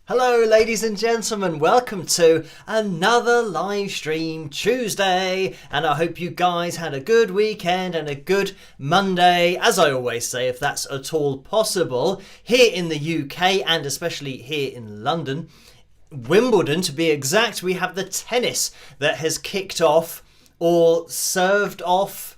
Hello ladies and gentlemen, welcome to another live stream Tuesday, and I hope you guys had a good weekend and a good Monday, as I always say, if that's at all possible, here in the UK and especially here in London. Wimbledon to be exact, we have the tennis that has kicked off or served off,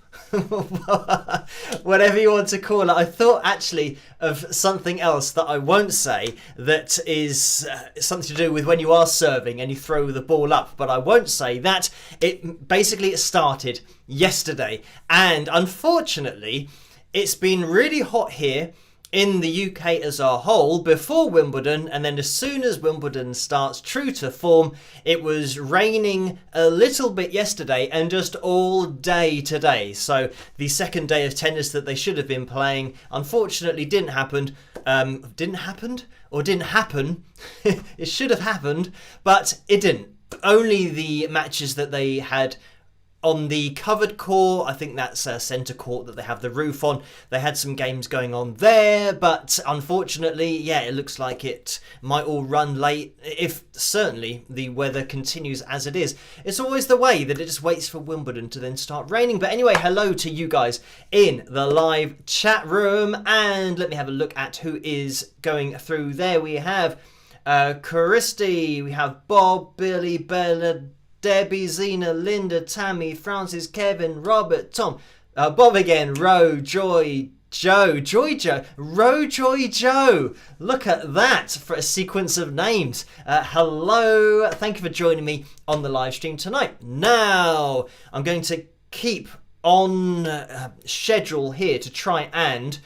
whatever you want to call it. I thought actually of something else that I won't say that is something to do with when you are serving and you throw the ball up, but I won't say that. It started yesterday, and unfortunately it's been really hot here in the UK as a whole before Wimbledon, and then as soon as Wimbledon starts, true to form, it was raining a little bit yesterday and just all day today. So the second day of tennis that they should have been playing unfortunately didn't happen. It should have happened, but it didn't. Only the matches that they had on the covered court, I think that's a centre court that they have the roof on. They had some games going on there, but unfortunately, yeah, it looks like it might all run late if certainly the weather continues as it is. It's always the way that it just waits for Wimbledon to then start raining. But anyway, hello to you guys in the live chat room, and let me have a look at who is going through there. We have Christy, we have Bob, Billy, Bella, Debbie, Zena, Linda, Tammy, Francis, Kevin, Robert, Tom, Bob again, Ro, Joy, Joe, Ro, Joy, Joe. Look at that for a sequence of names. Hello, thank you for joining me on the live stream tonight. Now, I'm going to keep on schedule here to try and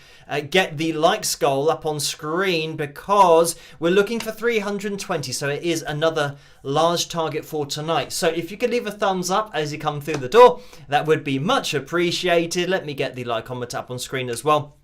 get the likes goal up on screen, because we're looking for 320, so it is another large target for tonight. So if you could leave a thumbs up as you come through the door, that would be much appreciated. Let me get the likeometer up on screen as well.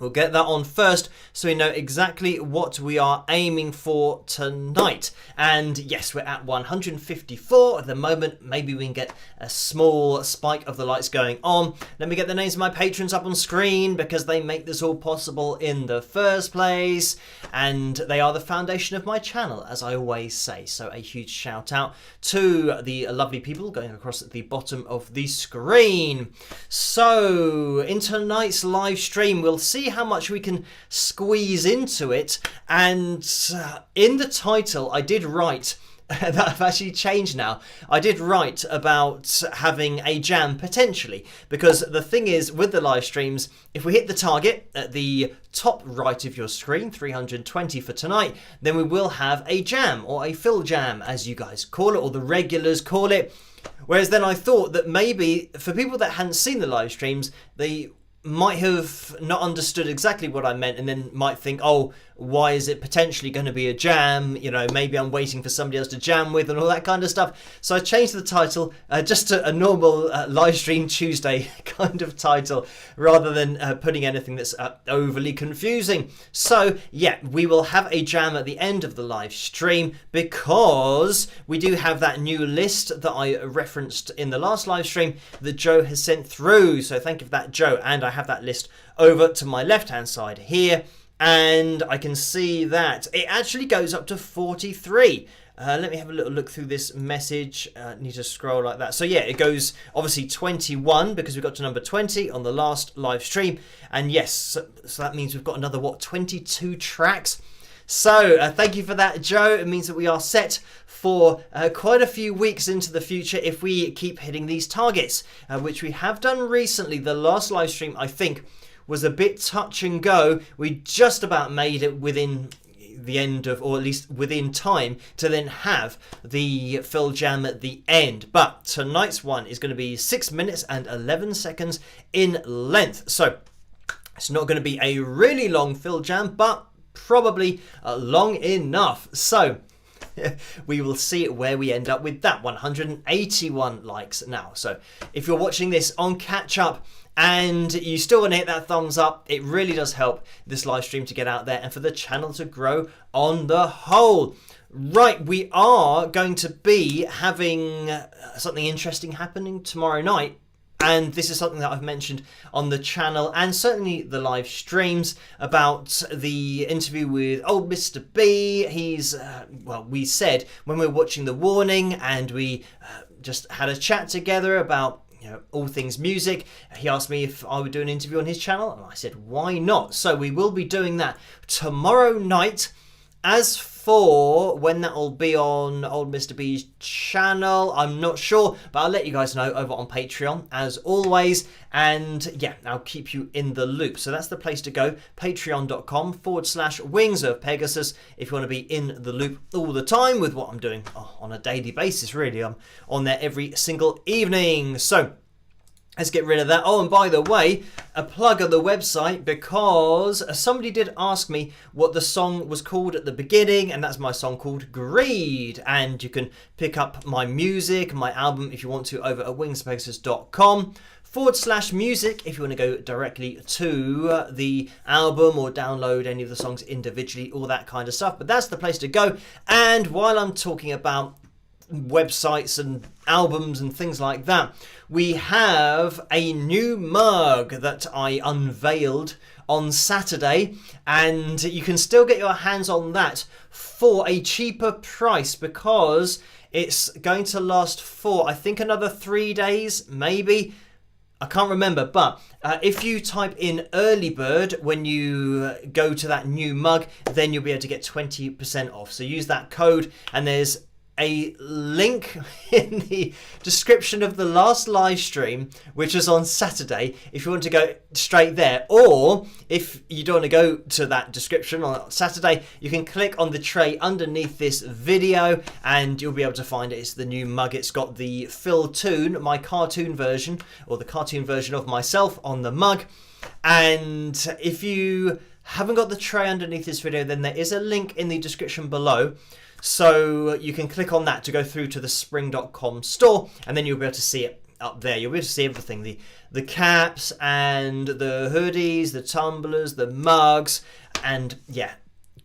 We'll get that on first so we know exactly what we are aiming for tonight. And yes, we're at 154 at the moment. Maybe we can get a small spike of the lights going on. Let me get the names of my patrons up on screen, because they make this all possible in the first place. And they are the foundation of my channel, as I always say. So a huge shout out to the lovely people going across at the bottom of the screen. So in tonight's live stream, we'll see how much we can squeeze into it. And in the title I did write that I've actually changed now. I did write about having a jam potentially, because the thing is with the live streams, if we hit the target at the top right of your screen, 320 for tonight, then we will have a jam, or a FilJam as you guys call it, or the regulars call it. Whereas then I thought that maybe for people that hadn't seen the live streams, they might have not understood exactly what I meant, and then might think, oh, why is it potentially going to be a jam? You know, maybe I'm waiting for somebody else to jam with and all that kind of stuff. So I changed the title just to a normal live stream Tuesday kind of title, rather than putting anything that's overly confusing. So yeah, we will have a jam at the end of the live stream, because we do have that new list that I referenced in the last live stream that Joe has sent through. So thank you for that, Joe. And I have that list over to my left hand side here, and I can see that it actually goes up to 43. Let me have a little look through this message. Need to scroll like that. So yeah, it goes obviously 21, because we got to number 20 on the last live stream. And yes, so that means we've got another, 22 tracks. So thank you for that, Joe. It means that we are set for quite a few weeks into the future if we keep hitting these targets, which we have done recently. The last live stream, I think, was a bit touch and go. We just about made it within the end of, or at least within time, to then have the FilJam at the end. But tonight's one is going to be 6 minutes and 11 seconds in length. So it's not going to be a really long FilJam, but probably long enough. So we will see where we end up with that. 181 likes now. So if you're watching this on catch up and you still want to hit that thumbs up, it really does help this live stream to get out there and for the channel to grow on the whole. Right, we are going to be having something interesting happening tomorrow night And this is something that I've mentioned on the channel and certainly the live streams about the interview with old Mr. B. He's, well, we said when we were watching The Warning and we just had a chat together about all things music, he asked me if I would do an interview on his channel, and I said, why not? So we will be doing that tomorrow night. As for when that will be on old Mr. B's channel, I'm not sure, but I'll let you guys know over on Patreon as always, and yeah, I'll keep you in the loop. So that's the place to go, patreon.com/Wings of Pegasus, if you want to be in the loop all the time with what I'm doing on a daily basis. Really, I'm on there every single evening. So let's get rid of that. Oh, and by the way, a plug of the website, because somebody did ask me what the song was called at the beginning, and that's my song called Greed. And you can pick up my music, my album, if you want to, over at wingspegasus.com/music if you want to go directly to the album or download any of the songs individually, all that kind of stuff. But that's the place to go. And while I'm talking about websites and albums and things like that, we have a new mug that I unveiled on Saturday, and you can still get your hands on that for a cheaper price because it's going to last for, I think, another 3 days, maybe. I can't remember, but if you type in early bird when you go to that new mug, then you'll be able to get 20% off. So use that code, and there's a link in the description of the last live stream, which was on Saturday, if you want to go straight there. Or if you don't want to go to that description on Saturday, you can click on the tray underneath this video and you'll be able to find it. It's the new mug. It's got the FilTune, my cartoon version, or the cartoon version of myself on the mug. And if you haven't got the tray underneath this video, then there is a link in the description below. So you can click on that to go through to the spring.com store, and then you'll be able to see it up there. You'll be able to see everything, the caps and the hoodies, the tumblers, the mugs, and yeah,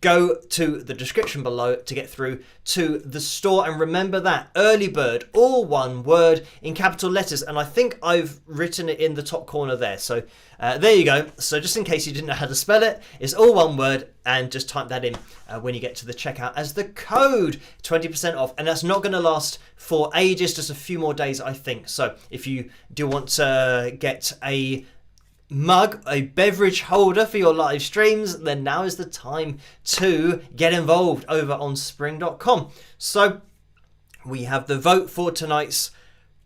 go to the description below to get through to the store. And remember that early bird, all one word in capital letters, and I think I've written it in the top corner there. So there you go. So just in case you didn't know how to spell it, it's all one word, and just type that in when you get to the checkout as the code, 20% off. And that's not going to last for ages, just a few more days, I think. So if you do want to get a mug, a beverage holder for your live streams, then now is the time to get involved over on spring.com. So we have the vote for tonight's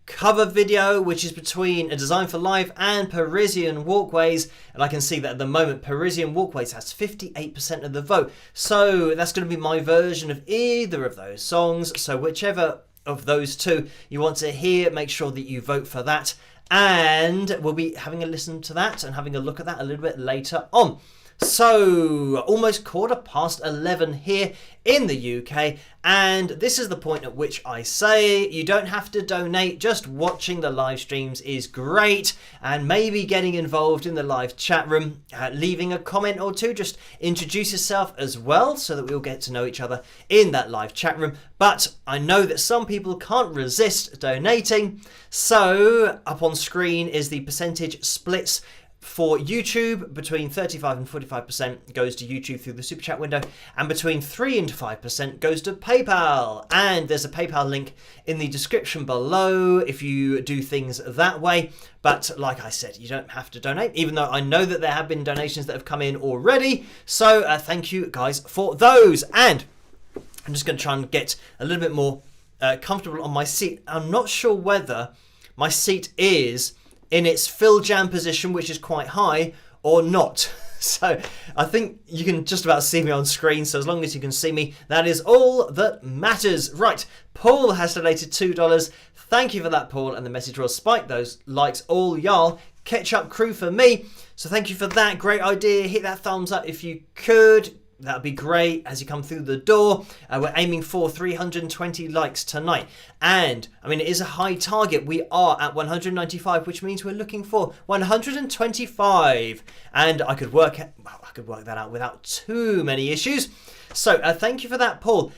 cover video, which is between A Design for Life and Parisienne Walkways, and I can see that at the moment Parisienne Walkways has 58% of the vote, so that's going to be my version of either of those songs. So whichever of those two you want to hear, make sure that you vote for that, and we'll be having a listen to that and having a look at that a little bit later on. So almost 11:15 here in the UK, and this is the point at which I say you don't have to donate. Just watching the live streams is great, and maybe getting involved in the live chat room, leaving a comment or two, just introduce yourself as well so that we'll get to know each other in that live chat room. But I know that some people can't resist donating, so up on screen is the percentage splits. For YouTube, between 35 and 45% goes to YouTube through the Super Chat window, and between 3 and 5% goes to PayPal. And there's a PayPal link in the description below if you do things that way. But like I said, you don't have to donate, even though I know that there have been donations that have come in already. So thank you guys for those. And I'm just going to try and get a little bit more comfortable on my seat. I'm not sure whether my seat is in its FilJam position, which is quite high, or not. So I think you can just about see me on screen, so as long as you can see me, that is all that matters. Right, Paul has donated $2. Thank you for that, Paul, and the message will spike those likes, all y'all. Ketchup crew for me. So thank you for that. Great idea. Hit that thumbs up if you could. That would be great as you come through the door. We're aiming for 320 likes tonight. And, I mean, it is a high target. We are at 195, which means we're looking for 125. And I could work that out without too many issues. So, thank you for that, Paul.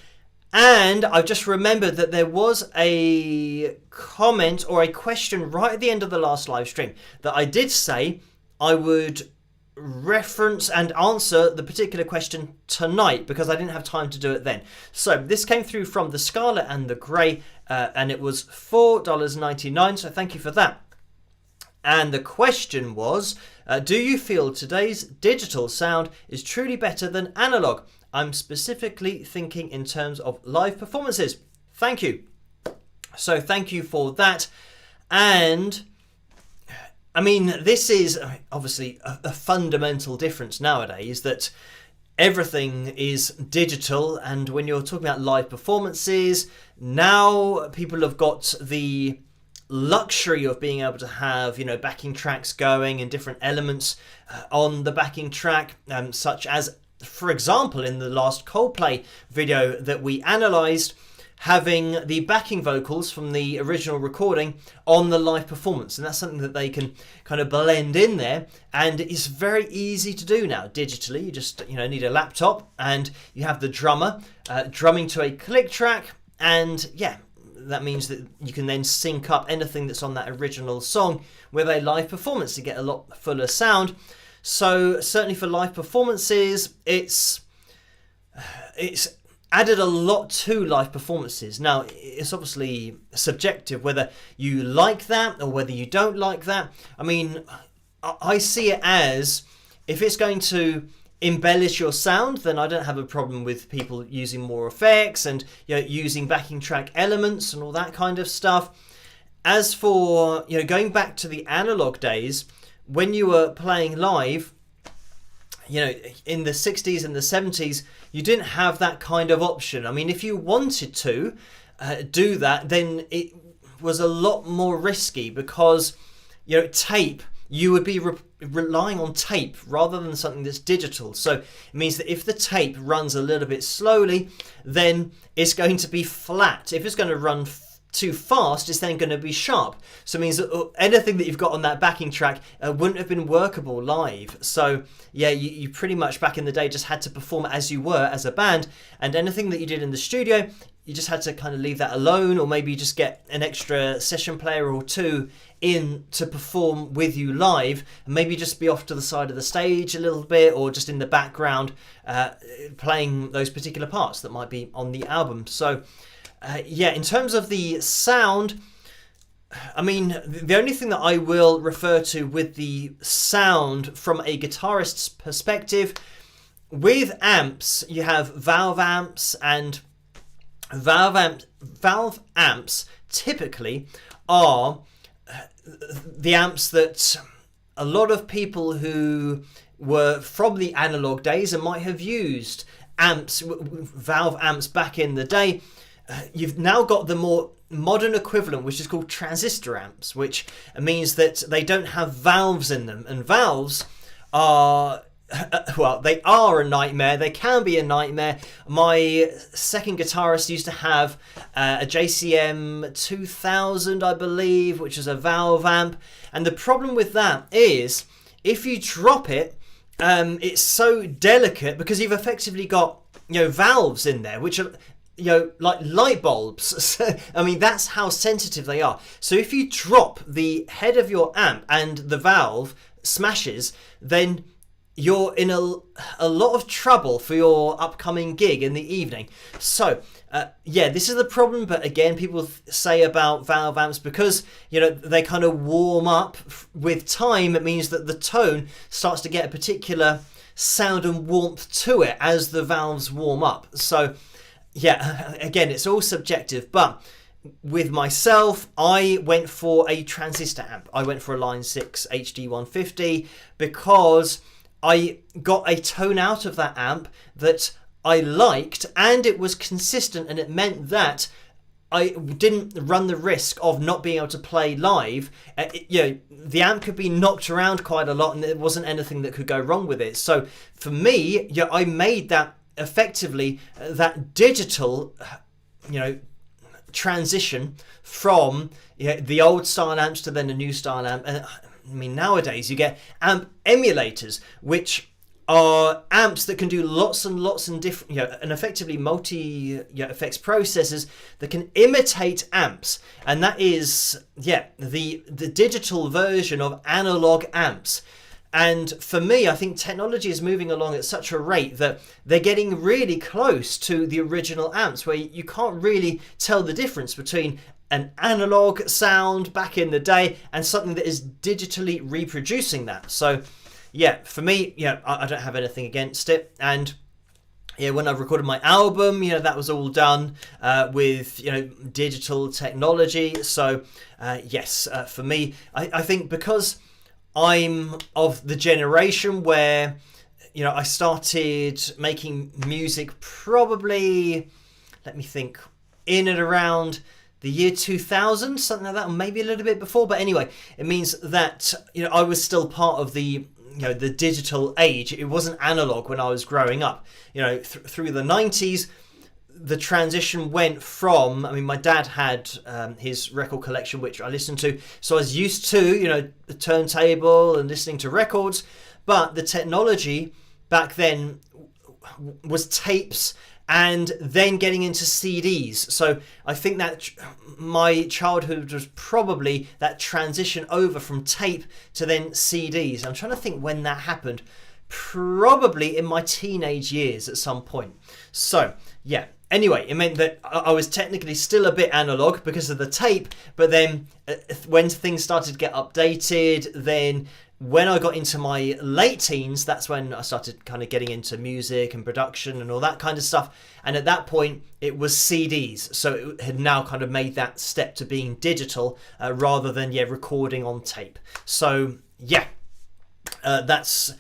And I've just remembered that there was a comment or a question right at the end of the last live stream that I did say I would reference and answer the particular question tonight because I didn't have time to do it then. So this came through from the Scarlet and the Grey, and it was $4.99, so thank you for that. And the question was, do you feel today's digital sound is truly better than analog? I'm specifically thinking in terms of live performances. Thank you. So thank you for that. And I mean, this is obviously a fundamental difference nowadays, that everything is digital. And when you're talking about live performances, now people have got the luxury of being able to have, you know, backing tracks going and different elements on the backing track, such as, for example, in the last Coldplay video that we analysed, having the backing vocals from the original recording on the live performance. And that's something that they can kind of blend in there, and it's very easy to do now digitally. You just, you know, need a laptop and you have the drummer drumming to a click track, and yeah, that means that you can then sync up anything that's on that original song with a live performance to get a lot fuller sound. So certainly for live performances, it's added a lot to live performances. Now, it's obviously subjective whether you like that or whether you don't like that. I mean, I see it as, if it's going to embellish your sound, then I don't have a problem with people using more effects and, you know, using backing track elements and all that kind of stuff. As for, you know, going back to the analog days, when you were playing live, you know, in the 60s and the 70s, you didn't have that kind of option. I mean, if you wanted to do that, then it was a lot more risky because, you know, tape, you would be relying on tape rather than something that's digital. So it means that if the tape runs a little bit slowly, then it's going to be flat. If it's going to run too fast, it's then going to be sharp. So it means that anything that you've got on that backing track wouldn't have been workable live. So yeah, you pretty much back in the day just had to perform as you were as a band, and anything that you did in the studio, you just had to kind of leave that alone, or maybe just get an extra session player or two in to perform with you live, and maybe just be off to the side of the stage a little bit, or just in the background playing those particular parts that might be on the album. So yeah, in terms of the sound, I mean, the only thing that I will refer to with the sound from a guitarist's perspective, with amps, you have valve amps, and valve amps typically are the amps that a lot of people who were from the analog days and might have used amps, valve amps back in the day. You've now got the more modern equivalent, which is called transistor amps, which means that they don't have valves in them. And valves are, well, they are a nightmare. They can be a nightmare. My second guitarist used to have a JCM 2000, I believe, which is a valve amp. And the problem with that is, if you drop it, it's so delicate because you've effectively got, you know, valves in there, which are, you know, like light bulbs. I mean, that's how sensitive they are. So if you drop the head of your amp and the valve smashes, then you're in a lot of trouble for your upcoming gig in the evening. So yeah, this is the problem. But again, people say about valve amps, because, you know, they kind of warm up with time, it means that the tone starts to get a particular sound and warmth to it as the valves warm up. So yeah, again, it's all subjective, but with myself, I went for a transistor amp. I went for a Line 6 HD150 because I got a tone out of that amp that I liked, and it was consistent, and it meant that I didn't run the risk of not being able to play live. You know, the amp could be knocked around quite a lot, and there wasn't anything that could go wrong with it. So for me, yeah, I made that effectively that digital, you know, transition from, you know, the old style amps to then a new style amp. And I mean, nowadays you get amp emulators, which are amps that can do lots and lots and different, and effectively multi effects processors that can imitate amps, and that is the digital version of analog amps. And for me, I think technology is moving along at such a rate that they're getting really close to the original amps, where you can't really tell the difference between an analog sound back in the day and something that is digitally reproducing that. So yeah, for me, I don't have anything against it. And when I recorded my album, that was all done with, digital technology. So yes, for me, I think because I'm of the generation where, I started making music probably, let me think, in and around the year 2000, something like that, or maybe a little bit before. But anyway, it means that, I was still part of the the digital age. It wasn't analog when I was growing up. Through the 90s, the transition went from, my dad had his record collection, which I listened to. So I was used to, the turntable and listening to records. But the technology back then was tapes and then getting into CDs. So I think that my childhood was probably that transition over from tape to then CDs. I'm trying to think when that happened. Probably in my teenage years at some point. So yeah, anyway, it meant that I was technically still a bit analog because of the tape, but then when things started to get updated, then when I got into my late teens, that's when I started kind of getting into music and production and all that kind of stuff. And at that point, it was CDs. So it had now kind of made that step to being digital rather than, recording on tape. So, yeah, that's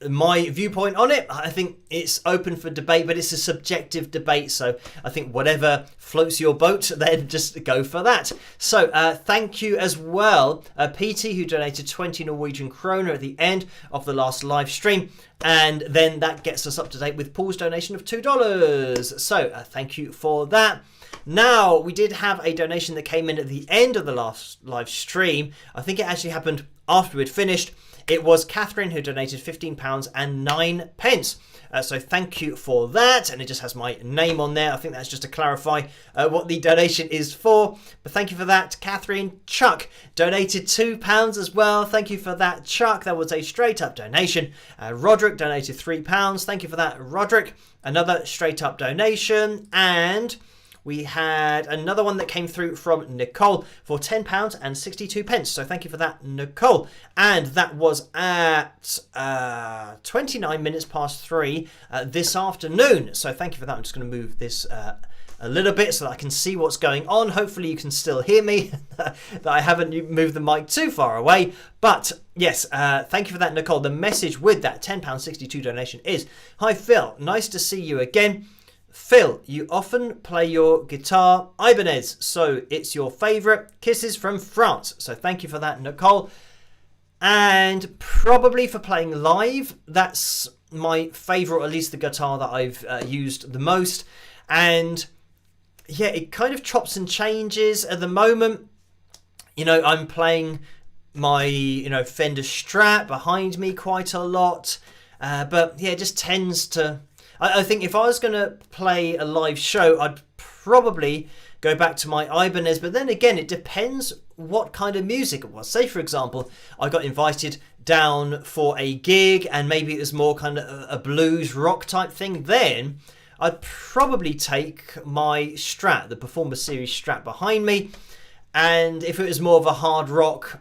my viewpoint on it. I think it's open for debate, but it's a subjective debate. So I think whatever floats your boat, then just go for that. So thank you as well, PT, who donated 20 Norwegian kroner at the end of the last live stream. And then that gets us up to date with Paul's donation of $2. So thank you for that. Now, we did have a donation that came in at the end of the last live stream. I think it actually happened after we'd finished. It was Catherine who donated £15 and 9 pence. So thank you for that. And it just has my name on there. I think that's just to clarify what the donation is for. But thank you for that, Catherine. Chuck donated £2 as well. Thank you for that, Chuck. That was a straight up donation. Roderick donated £3. Thank you for that, Roderick. Another straight up donation. And we had another one that came through from Nicole for £10 and 62 pence. So thank you for that, Nicole. And that was at 29 minutes past 3 this afternoon. So thank you for that. I'm just going to move this a little bit so that I can see what's going on. Hopefully you can still hear me, that I haven't moved the mic too far away. But yes, thank you for that, Nicole. The message with that £10.62 donation is, "Hi Phil, nice to see you again. Phil, you often play your guitar Ibanez, so it's your favourite. Kisses from France." So thank you for that, Nicole. And probably for playing live, that's my favourite, or at least the guitar that I've used the most. And yeah, it kind of chops and changes at the moment. I'm playing my, Fender Strat behind me quite a lot. But yeah, it just tends to... I think if I was going to play a live show, I'd probably go back to my Ibanez. But then again, it depends what kind of music it was. Say, for example, I got invited down for a gig and maybe it was more kind of a blues rock type thing. Then I'd probably take my Strat, the Performer Series Strat behind me. And if it was more of a hard rock,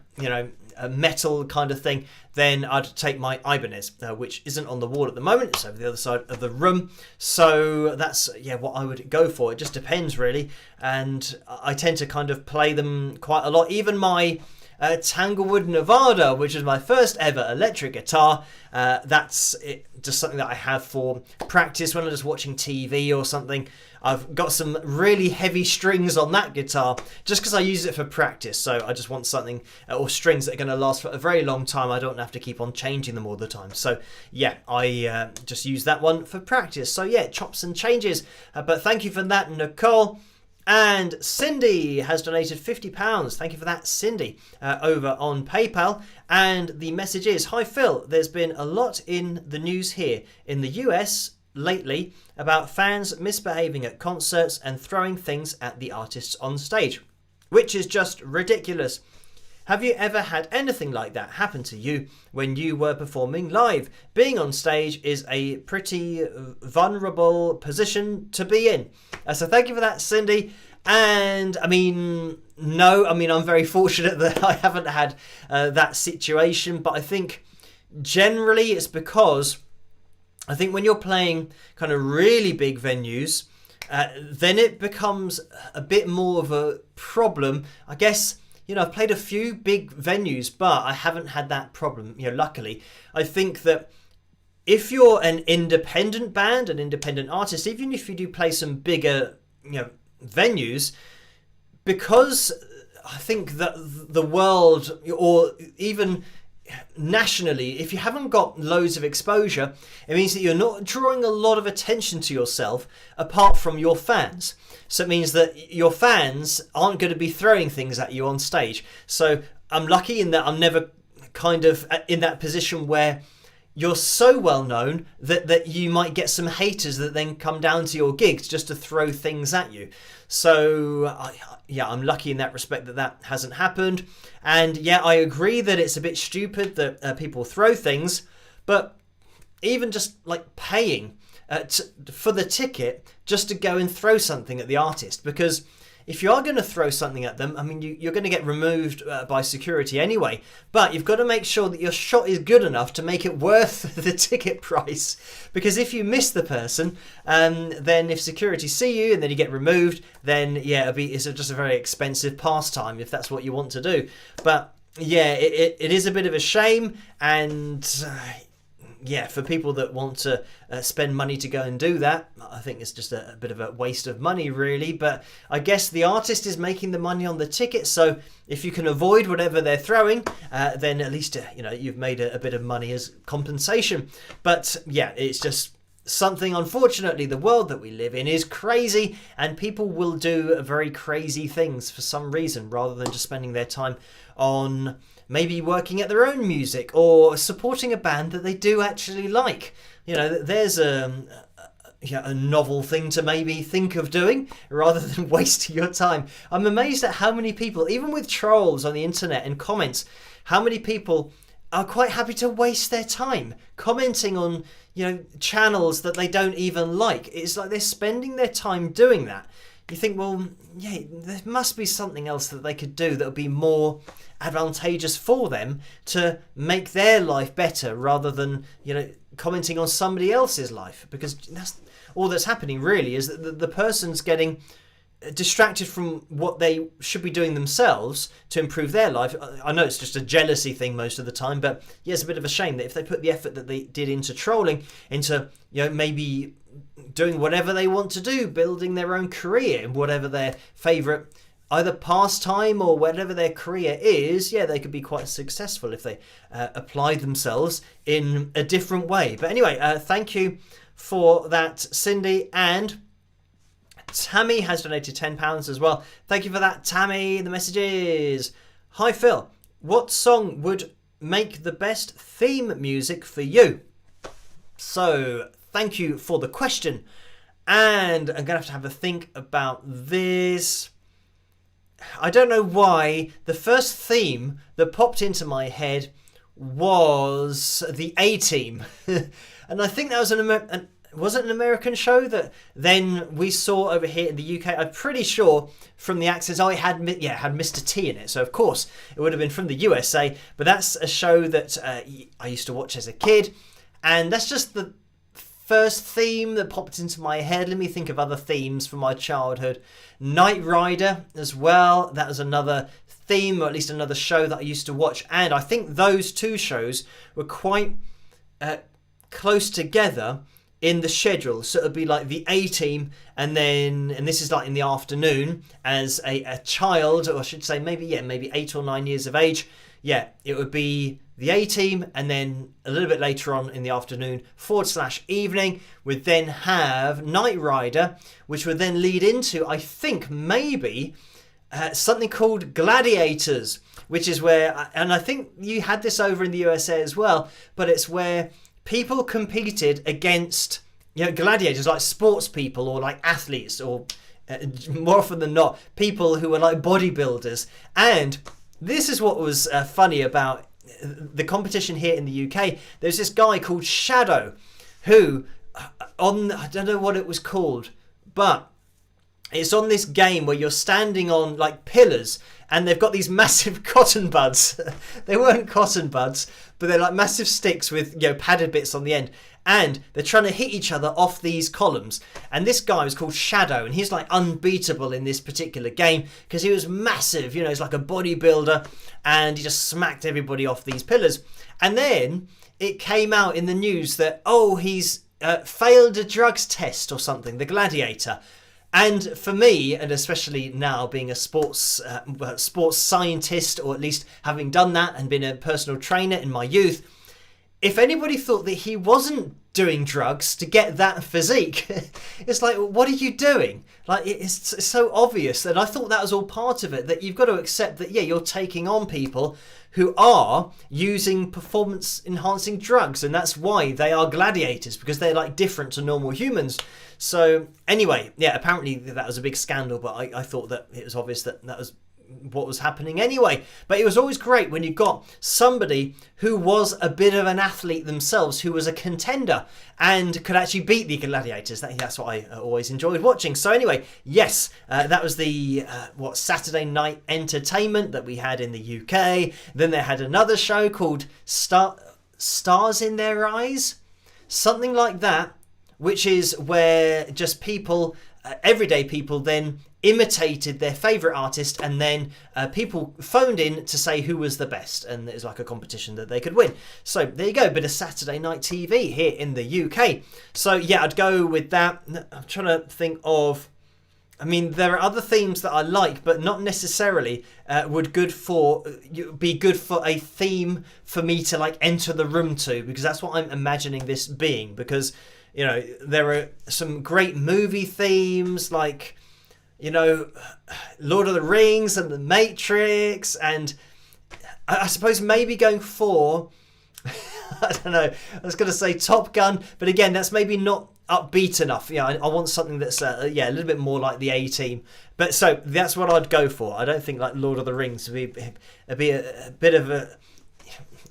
a metal kind of thing, then I'd take my Ibanez, which isn't on the wall at the moment. It's over the other side of the room. So that's, what I would go for. It just depends, really. And I tend to kind of play them quite a lot. Even my Tanglewood Nevada, which is my first ever electric guitar, that's just something that I have for practice when I'm just watching TV or something. I've got some really heavy strings on that guitar just because I use it for practice. So I just want something or strings that are going to last for a very long time. I don't have to keep on changing them all the time. So yeah, I just use that one for practice. So yeah, it chops and changes. But thank you for that, Nicole. And Cindy has donated £50. Thank you for that, Cindy, over on PayPal. And the message is, "Hi Phil, there's been a lot in the news here in the US lately about fans misbehaving at concerts and throwing things at the artists on stage, which is just ridiculous. Have you ever had anything like that happen to you when you were performing live? Being on stage is a pretty vulnerable position to be in." So thank you for that, Cindy. And I mean, no, I mean, I'm very fortunate that I haven't had that situation. But I think generally it's because I think when you're playing kind of really big venues, then it becomes a bit more of a problem. I guess, you know, I've played a few big venues, but I haven't had that problem, you know, luckily. I think that if you're an independent band, an independent artist, even if you do play some bigger, you know, venues, because I think that the world, or even nationally, if you haven't got loads of exposure, it means that you're not drawing a lot of attention to yourself apart from your fans. So it means that your fans aren't going to be throwing things at you on stage. So I'm lucky in that I'm never kind of in that position where you're so well known that you might get some haters that then come down to your gigs just to throw things at you. So yeah, I'm lucky in that respect that hasn't happened. And yeah, I agree that it's a bit stupid that people throw things, but even just like paying for the ticket just to go and throw something at the artist, because if you are going to throw something at them, I mean, you're going to get removed by security anyway, but you've got to make sure that your shot is good enough to make it worth the ticket price. Because if you miss the person, then if security see you and then you get removed, then yeah, it's just a very expensive pastime if that's what you want to do. But yeah, it is a bit of a shame, and yeah, for people that want to spend money to go and do that, I think it's just a bit of a waste of money, really. But I guess the artist is making the money on the ticket, so if you can avoid whatever they're throwing, then at least you know, you've made a bit of money as compensation. But yeah, it's just something, unfortunately, the world that we live in is crazy, and people will do very crazy things for some reason rather than just spending their time on maybe working at their own music or supporting a band that they do actually like. You know, there's a novel thing to maybe think of doing rather than wasting your time. I'm amazed at how many people, even with trolls on the internet and comments, how many people are quite happy to waste their time commenting on, you know, channels that they don't even like. It's like they're spending their time doing that. You think, well, yeah, there must be something else that they could do that would be more advantageous for them to make their life better rather than, you know, commenting on somebody else's life. Because that's all that's happening, really, is that the person's getting distracted from what they should be doing themselves to improve their life. I know it's just a jealousy thing most of the time, but yeah, it's a bit of a shame that if they put the effort that they did into trolling, into, you know, maybe doing whatever they want to do, building their own career in whatever their favourite either pastime or whatever their career is, yeah, they could be quite successful if they applied themselves in a different way. But anyway, thank you for that, Cindy. And Tammy has donated £10 as well. Thank you for that, Tammy. The message is, "Hi Phil, what song would make the best theme music for you?" So thank you for the question. And I'm going to have a think about this. I don't know why the first theme that popped into my head was the A-Team. And I think that was was it an American show that then we saw over here in the UK? I'm pretty sure from the accents, it had Mr. T in it. So of course it would have been from the USA. But that's a show that I used to watch as a kid, and that's just the first theme that popped into my head. Let me think of other themes from my childhood. Knight Rider as well. That was another theme, or at least another show that I used to watch. And I think those two shows were quite close together in the schedule. So it would be like the A-Team, and this is like in the afternoon as a child, or I should say maybe 8 or 9 years of age. yeah, it would be the A team, and then a little bit later on in the afternoon / evening would then have Knight Rider, which would then lead into, I think, maybe something called Gladiators, which is where, and I think you had this over in the USA as well, but it's where people competed against, gladiators, like sports people or like athletes, or more often than not, people who were like bodybuilders. And this is what was funny about the competition here in the UK. There's this guy called Shadow who, I don't know what it was called, but it's on this game where you're standing on like pillars, and they've got these massive cotton buds. They weren't cotton buds, but they're like massive sticks with padded bits on the end. And they're trying to hit each other off these columns. And this guy was called Shadow, and he's like unbeatable in this particular game because he was massive. He's like a bodybuilder, and he just smacked everybody off these pillars. And then it came out in the news that, he's failed a drugs test or something, the Gladiator. And for me, and especially now being a sports scientist, or at least having done that and been a personal trainer in my youth, if anybody thought that he wasn't doing drugs to get that physique, it's like, what are you doing? Like, it's so obvious. And I thought that was all part of it, that you've got to accept that, you're taking on people who are using performance enhancing drugs, and that's why they are gladiators, because they're like different to normal humans. So anyway, apparently that was a big scandal, but I thought that it was obvious that was what was happening anyway. But it was always great when you got somebody who was a bit of an athlete themselves, who was a contender and could actually beat the gladiators. That's what I always enjoyed watching. So anyway, yes, that was the Saturday night entertainment that we had in the UK. Then they had another show called Stars in Their Eyes, something like that, which is where just people, everyday people, then imitated their favourite artist, and then people phoned in to say who was the best, and it was like a competition that they could win. So there you go, a bit of Saturday night TV here in the UK. So yeah, I'd go with that. I'm trying to think of, there are other themes that I like, but not necessarily would be good for a theme for me to like enter the room to, because that's what I'm imagining this being. Because there are some great movie themes like Lord of the Rings and The Matrix, and I suppose maybe going for I don't know, I was going to say Top Gun, but again, that's maybe not upbeat enough. I want something that's a little bit more like the A-Team. But so that's what I'd go for. I don't think like Lord of the Rings would be a bit of a,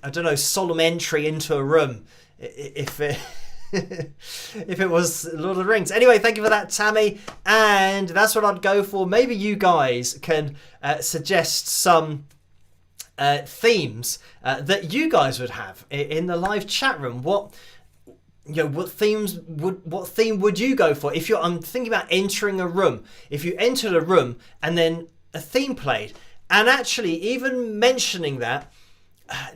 I don't know, solemn entry into a room if if it was Lord of the Rings. Anyway, thank you for that, Tammy. And that's what I'd go for. Maybe you guys can suggest some themes that you guys would have in the live chat room. What theme would you go for? If I'm thinking about entering a room, if you entered a room and then a theme played, and actually even mentioning that,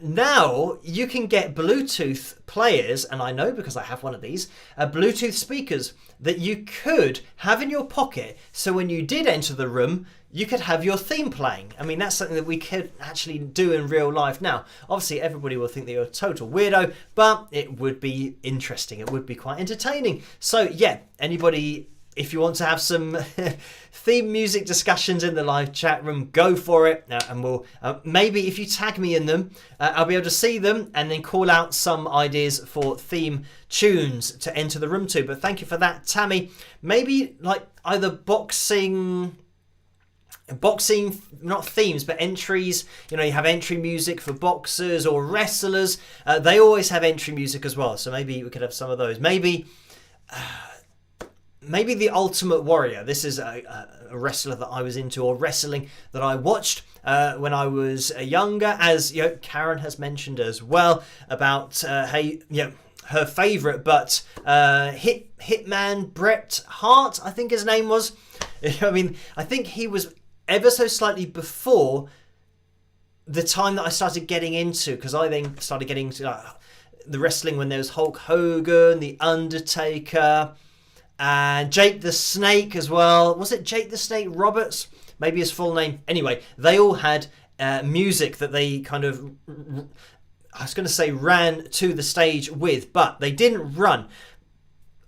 now you can get Bluetooth players, and I know because I have one of these, Bluetooth speakers that you could have in your pocket, so when you did enter the room, you could have your theme playing. That's something that we could actually do in real life now. Obviously, everybody will think that you're a total weirdo, but it would be interesting. It would be quite entertaining. So yeah, anybody, if you want to have some theme music discussions in the live chat room, go for it. And we'll maybe if you tag me in them, I'll be able to see them and then call out some ideas for theme tunes to enter the room to. But thank you for that, Tammy. Maybe like either boxing, not themes, but entries. You have entry music for boxers or wrestlers. They always have entry music as well. So maybe we could have some of those. Maybe The Ultimate Warrior. This is a wrestler that I was into, or wrestling that I watched when I was younger, as Karen has mentioned as well about her favourite, but Hitman Bret Hart, I think his name was. I think he was ever so slightly before the time that I started getting into, because I then started getting into the wrestling when there was Hulk Hogan, The Undertaker, and Jake the Snake as well. Was it Jake the Snake Roberts? Maybe his full name. Anyway, they all had music that they kind of, I was going to say ran to the stage with, but they didn't run.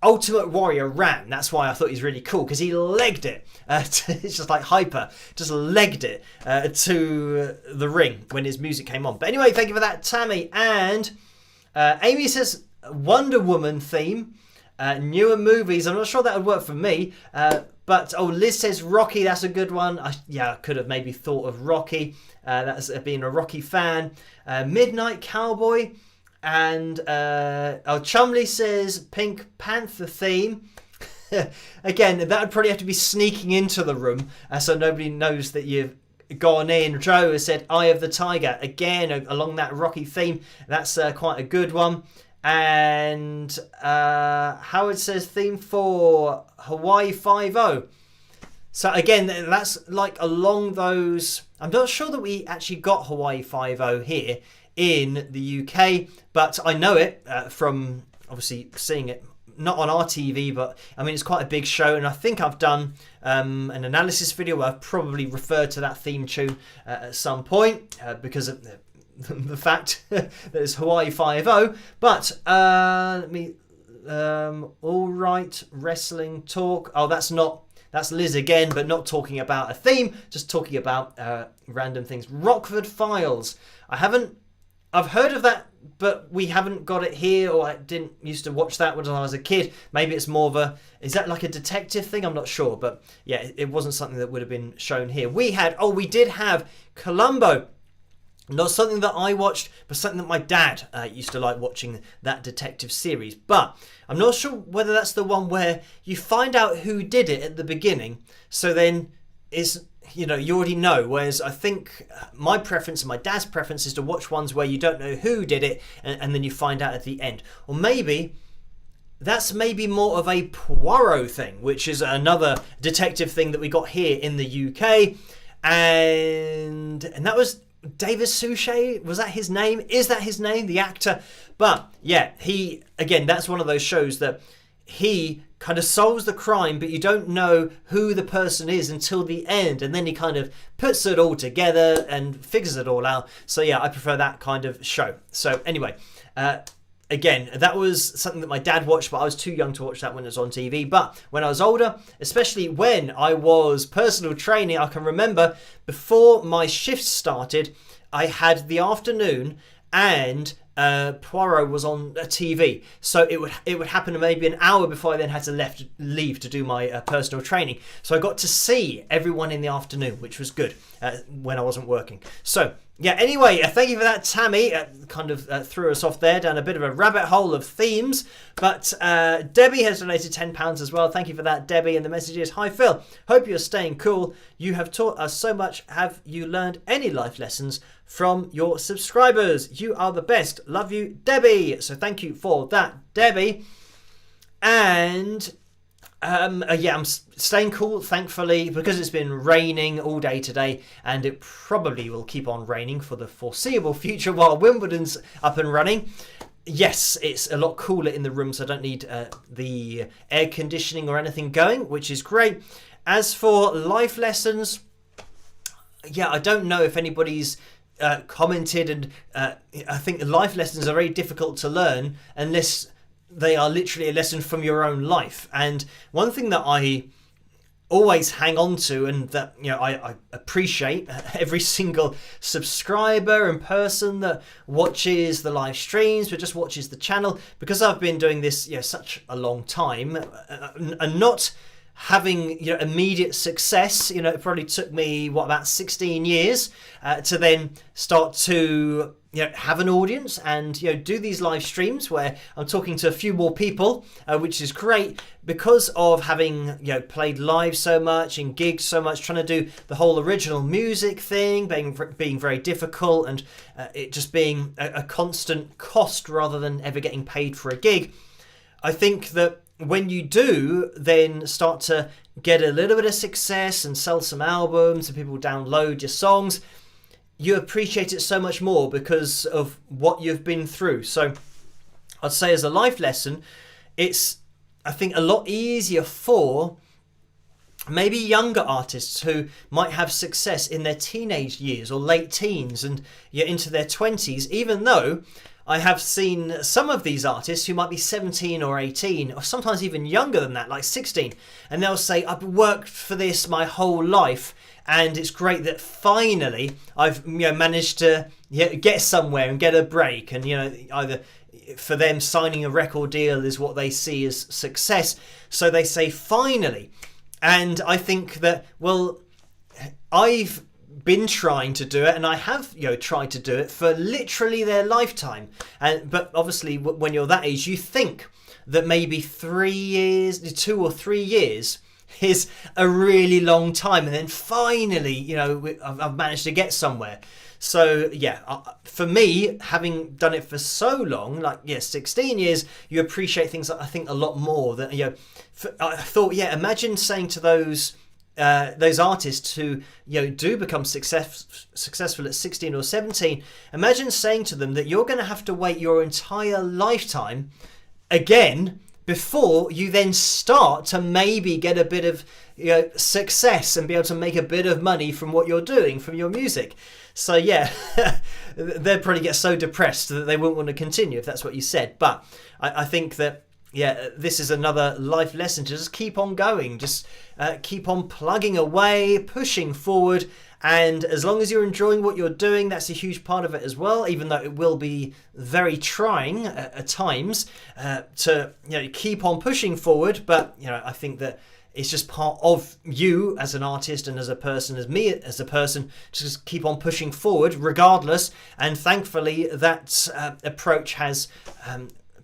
Ultimate Warrior ran. That's why I thought he's really cool, because he legged it. It's just like Hyper, just legged it to the ring when his music came on. But anyway, thank you for that, Tammy. And Amy says Wonder Woman theme, newer movies. I'm not sure that would work for me. But Liz says Rocky. That's a good one. I could have maybe thought of Rocky. That's being a Rocky fan. Midnight Cowboy. And Chumley says Pink Panther theme. Again, that would probably have to be sneaking into the room so nobody knows that you've gone in. Joe has said Eye of the Tiger. Again, along that Rocky theme. That's quite a good one. And Howard says theme for Hawaii Five-0. So again, that's like along those. I'm not sure that we actually got Hawaii Five-0 here in the UK, but I know it from obviously seeing it not on our TV, but I mean it's quite a big show, and I think I've done an analysis video where I've probably referred to that theme tune at some point because of the fact that it's Hawaii Five-0. But let me all right, wrestling talk. That's Liz again, but not talking about a theme, just talking about random things. Rockford Files. I've heard of that, but we haven't got it here, or I didn't used to watch that when I was a kid. Maybe it's more of is that like a detective thing? I'm not sure, but yeah, it wasn't something that would have been shown here. We did have Columbo. Not something that I watched, but something that my dad used to like watching, that detective series. But I'm not sure whether that's the one where you find out who did it at the beginning, so then you already know. Whereas I think my preference and my dad's preference is to watch ones where you don't know who did it, and then you find out at the end. Or maybe that's more of a Poirot thing, which is another detective thing that we got here in the UK, and that was David Suchet. Was that his name? Is that his name, the actor? But yeah, that's one of those shows that he kind of solves the crime, but you don't know who the person is until the end, and then he kind of puts it all together and figures it all out. So yeah, I prefer that kind of show. So anyway, again, that was something that my dad watched, but I was too young to watch that when it was on TV. But when I was older, especially when I was personal training, I can remember before my shift started, I had the afternoon, and Poirot was on a TV, so it would happen maybe an hour before I then had to leave to do my personal training. So I got to see everyone in the afternoon, which was good when I wasn't working. So yeah, anyway, thank you for that, Tammy. Kind of threw us off there down a bit of a rabbit hole of themes. But Debbie has donated £10 as well. Thank you for that, Debbie. And the message is, hi Phil, hope you're staying cool. You have taught us so much. Have you learned any life lessons from your subscribers? You are the best. Love you, Debbie. So thank you for that, Debbie. And I'm staying cool, thankfully, because it's been raining all day today, and it probably will keep on raining for the foreseeable future while Wimbledon's up and running. Yes, it's a lot cooler in the room, so I don't need the air conditioning or anything going, which is great. As for life lessons, yeah, I don't know if anybody's commented, and I think life lessons are very difficult to learn unless they are literally a lesson from your own life. And one thing that I always hang on to, and that I appreciate every single subscriber and person that watches the live streams, but just watches the channel, because I've been doing this such a long time, and not having immediate success. It probably took me about 16 years to then start to have an audience and do these live streams where I'm talking to a few more people, which is great because of having played live so much and gigged so much, trying to do the whole original music thing being very difficult, and it just being a constant cost rather than ever getting paid for a gig. I think that when you do then start to get a little bit of success and sell some albums and people download your songs, you appreciate it so much more because of what you've been through. So I'd say as a life lesson, it's, I think, a lot easier for maybe younger artists who might have success in their teenage years or late teens and into their 20s, even though I have seen some of these artists who might be 17 or 18 or sometimes even younger than that, like 16, and they'll say, I've worked for this my whole life and it's great that finally I've managed to get somewhere and get a break, and either for them signing a record deal is what they see as success, so they say finally. And I think that, well, I've been trying to do it, and I have tried to do it for literally their lifetime, but obviously when you're that age you think that maybe 2 or 3 years is a really long time, and then finally I've managed to get somewhere. So for me, having done it for so long, 16 years, you appreciate things I think a lot more than I thought. Imagine saying to those artists who do become successful at 16 or 17, imagine saying to them that you're going to have to wait your entire lifetime again before you then start to maybe get a bit of success and be able to make a bit of money from what you're doing, from your music. So they'd probably get so depressed that they wouldn't want to continue if that's what you said. But I think that this is another life lesson to just keep on going, just keep on plugging away, pushing forward, and as long as you're enjoying what you're doing, that's a huge part of it as well, even though it will be very trying at times to keep on pushing forward. But I think that it's just part of you as an artist and as a person, as me as a person, to just keep on pushing forward regardless. And thankfully that approach has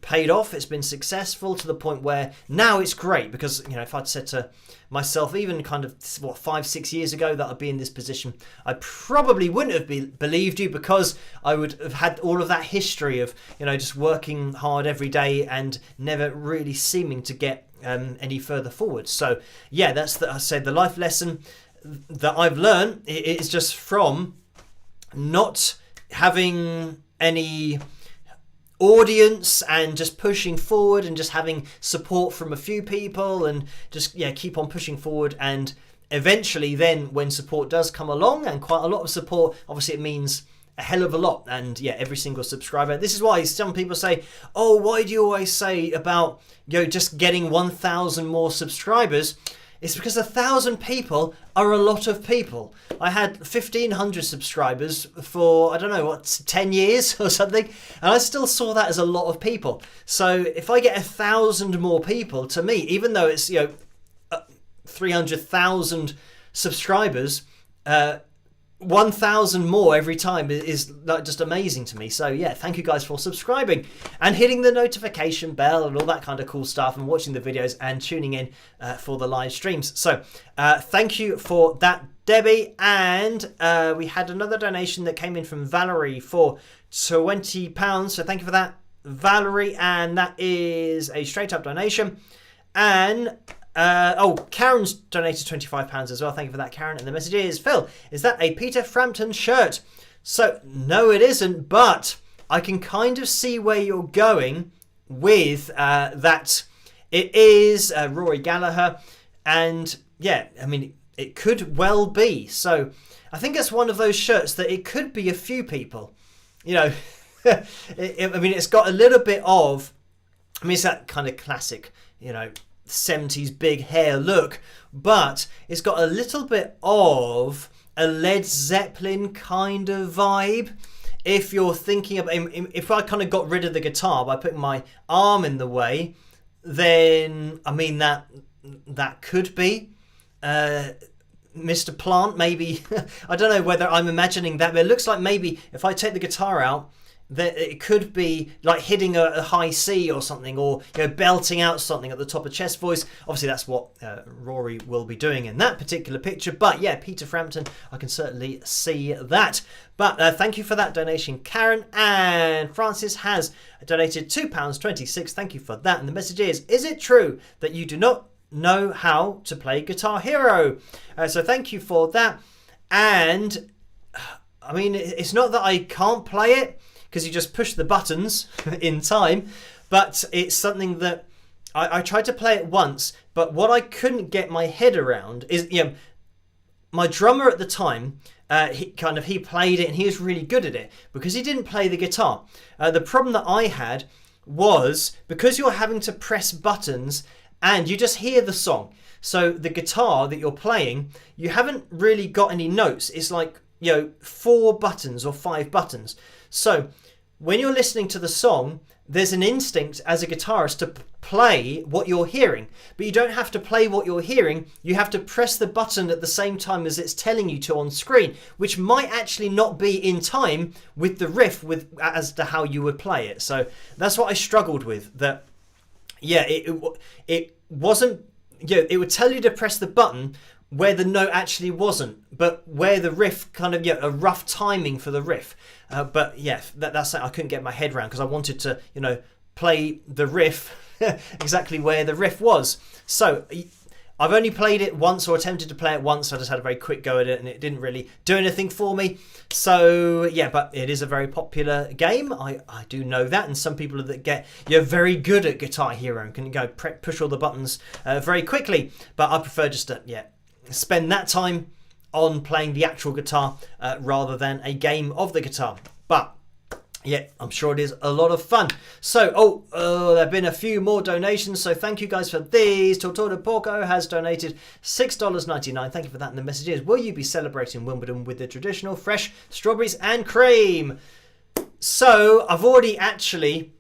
paid off. It's been successful to the point where now it's great, because if I'd said to myself even kind of 5-6 years ago that I'd be in this position, I probably wouldn't have believed you, because I would have had all of that history of just working hard every day and never really seeming to get any further forward. So that's I say the life lesson that I've learned is just from not having any audience and just pushing forward and just having support from a few people and just keep on pushing forward. And eventually then when support does come along, and quite a lot of support, obviously it means a hell of a lot. And every single subscriber, this is why some people say, oh, why do you always say about just getting 1,000 more subscribers? It's because 1,000 people are a lot of people. I had 1,500 subscribers for, 10 years or something, and I still saw that as a lot of people. So if I get 1,000 more people, to me, even though it's 300,000 subscribers, 1,000 more every time is just amazing to me. So thank you guys for subscribing and hitting the notification bell and all that kind of cool stuff, and watching the videos and tuning in for the live streams. So thank you for that, Debbie. And we had another donation that came in from Valerie for £20. So thank you for that, Valerie, and that is a straight up donation. And Karen's donated £25 as well. Thank you for that, Karen. And the message is, Phil, is that a Peter Frampton shirt? So no, it isn't, but I can kind of see where you're going with that. It is Rory Gallagher, and it could well be. So I think it's one of those shirts that it could be a few people. It's got a little bit of, it's that kind of classic, 70s big hair look, but it's got a little bit of a Led Zeppelin kind of vibe. If you're thinking of, if I kind of got rid of the guitar by putting my arm in the way, then that could be Mr. Plant, maybe. I don't know whether I'm imagining that, but it looks like maybe if I take the guitar out, that it could be like hitting a high C or something, or belting out something at the top of chest voice. Obviously that's what Rory will be doing in that particular picture, but Peter Frampton, I can certainly see that. But thank you for that donation, Karen. And Francis has donated £2.26. Thank you for that. And the message is it true that you do not know how to play Guitar Hero? So thank you for that. And it's not that I can't play it, because you just push the buttons in time, but it's something that I tried to play it once, but what I couldn't get my head around is, my drummer at the time, he played it and he was really good at it because he didn't play the guitar. The problem that I had was because you're having to press buttons and you just hear the song. So the guitar that you're playing, you haven't really got any notes. It's like, 4 buttons or 5 buttons. So when you're listening to the song, there's an instinct as a guitarist to play what you're hearing, but you don't have to play what you're hearing. You have to press the button at the same time as it's telling you to on screen, which might actually not be in time with the riff as to how you would play it. So that's what I struggled with. That, it wasn't. It would tell you to press the button where the note actually wasn't, but where the riff kind of, a rough timing for the riff. But yeah, that's I couldn't get my head around because I wanted to, play the riff exactly where the riff was. So I've only played it once or attempted to play it once. I just had a very quick go at it and it didn't really do anything for me. So yeah, but it is a very popular game. I do know that, and some people that get very good at Guitar Hero and can go push all the buttons very quickly. But I prefer just to spend that time on playing the actual guitar rather than a game of the guitar. But yeah, I'm sure it is a lot of fun. So, there have been a few more donations, so thank you guys for these. Tortoro Porco has donated $6.99. Thank you for that. And the message is, will you be celebrating Wimbledon with the traditional fresh strawberries and cream? So, I've already actually...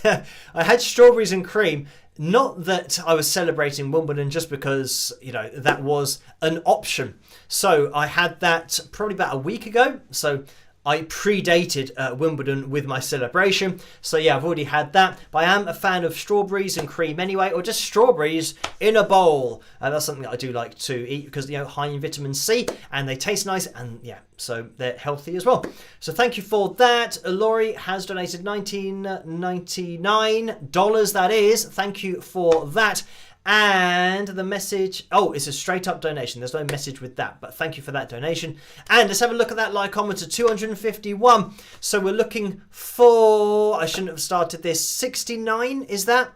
I had strawberries and cream. Not that I was celebrating Wimbledon just because, that was an option. So, I had that probably about a week ago. So... I predated Wimbledon with my celebration. So yeah, I've already had that. But I am a fan of strawberries and cream anyway, or just strawberries in a bowl. That's something that I do like to eat because, high in vitamin C and they taste nice and yeah, so they're healthy as well. So thank you for that. Laurie has donated $19.99, that is. Thank you for that. And the message, it's a straight up donation. There's no message with that, but thank you for that donation. And let's have a look at that lycometer, 251. So we're looking for, I shouldn't have started this, 69, is that?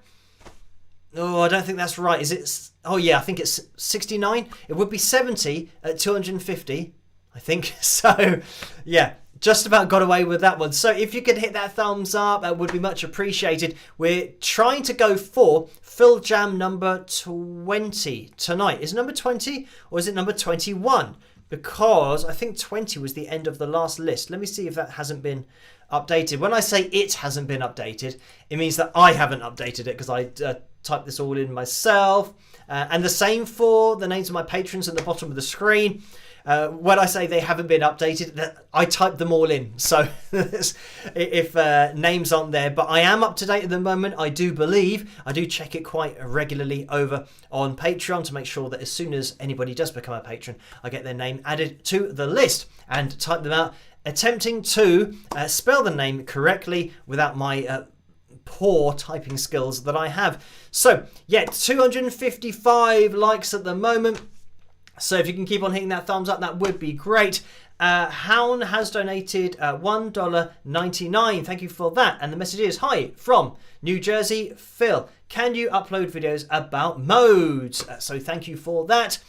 Oh, I don't think that's right. Is it? Oh yeah, I think it's 69. It would be 70 at 250, I think. So yeah. Just about got away with that one. So if you could hit that thumbs up, that would be much appreciated. We're trying to go for FilJam number 20 tonight. Is it number 20 or is it number 21? Because I think 20 was the end of the last list. Let me see if that hasn't been updated. When I say it hasn't been updated, it means that I haven't updated it because I typed this all in myself. And the same for the names of my patrons at the bottom of the screen. When I say they haven't been updated, I typed them all in. So if names aren't there, but I am up to date at the moment. I do believe. I do check it quite regularly over on Patreon to make sure that as soon as anybody does become a patron, I get their name added to the list and type them out, attempting to spell the name correctly without my poor typing skills that I have. So yeah, 255 likes at the moment. So if you can keep on hitting that thumbs up, that would be great. Hound has donated $1.99. Thank you for that. And the message is, hi, from New Jersey, Phil. Can you upload videos about modes? So thank you for that.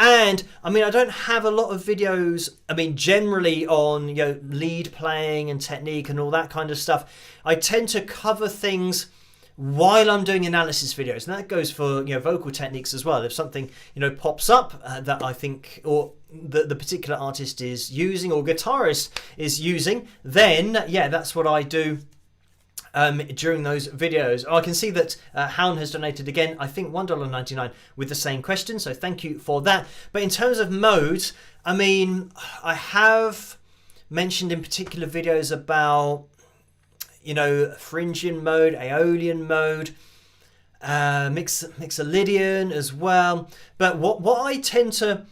And, I don't have a lot of videos, generally on, lead playing and technique and all that kind of stuff. I tend to cover things while I'm doing analysis videos, and that goes for vocal techniques as well. If something pops up that I think or the particular artist is using or guitarist is using, then yeah, that's what I do during those videos. I can see that Hound has donated again, I think $1.99 with the same question, so thank you for that. But in terms of modes, I have mentioned in particular videos about Phrygian mode, Aeolian mode, Mixolydian as well. But what I tend to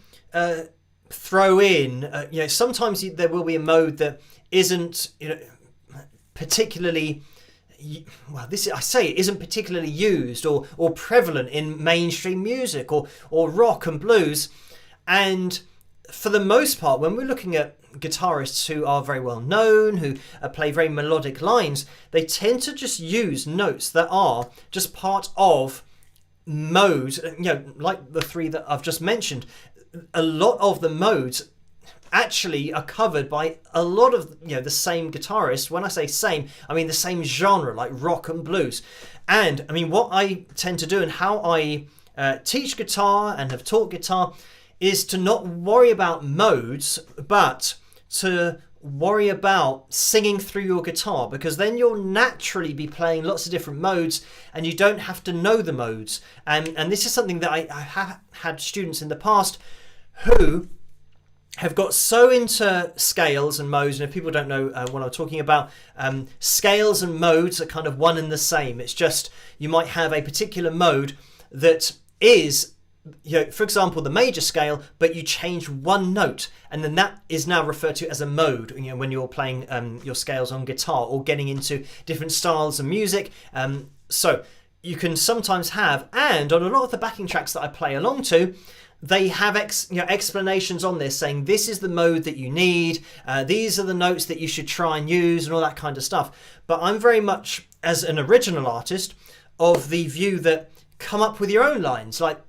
throw in, sometimes there will be a mode that isn't, particularly, isn't particularly used or prevalent in mainstream music or rock and blues. And for the most part, when we're looking at guitarists who are very well known, who play very melodic lines, they tend to just use notes that are just part of modes, like the three that I've just mentioned. A lot of the modes actually are covered by a lot of the same guitarists. When I say same, I mean the same genre, like rock and blues. And I mean, what I tend to do and how I teach guitar and have taught guitar is to not worry about modes, but to worry about singing through your guitar, because then you'll naturally be playing lots of different modes and you don't have to know the modes. And this is something that I have had students in the past who have got so into scales and modes, and if people don't know what I'm talking about, scales and modes are kind of one and the same. It's just you might have a particular mode that is, for example, the major scale, but you change one note, and then that is now referred to as a mode. When you're playing your scales on guitar or getting into different styles of music. So you can sometimes have, and on a lot of the backing tracks that I play along to, they have explanations on this saying this is the mode that you need, these are the notes that you should try and use, and all that kind of stuff. But I'm very much, as an original artist, of the view that come up with your own lines. Like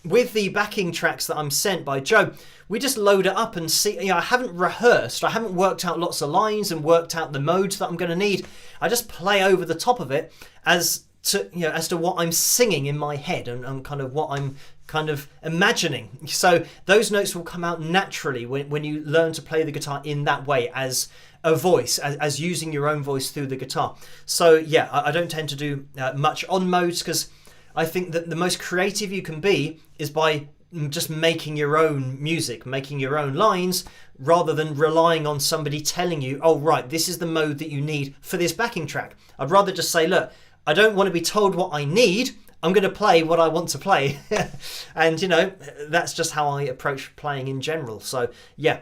with the backing tracks that I'm sent by Joe, we just load it up and see. I haven't rehearsed, I haven't worked out lots of lines and worked out the modes that I'm going to need. I just play over the top of it as to what I'm singing in my head and kind of what I'm kind of imagining. So those notes will come out naturally when you learn to play the guitar in that way, as a voice, as using your own voice through the guitar. So yeah, I don't tend to do much on modes, because I think that the most creative you can be is by just making your own music, making your own lines, rather than relying on somebody telling you, oh right, this is the mode that you need for this backing track. I'd rather just say, look, I don't want to be told what I need, I'm going to play what I want to play. And that's just how I approach playing in general. So yeah,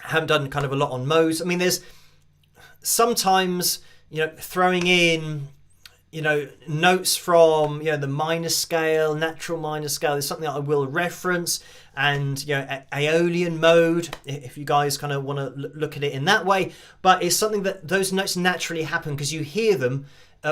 I haven't done kind of a lot on modes. I mean, there's sometimes throwing in notes from the minor scale, natural minor scale is something that I will reference, and Aeolian mode, if you guys kind of want to look at it in that way. But it's something that those notes naturally happen because you hear them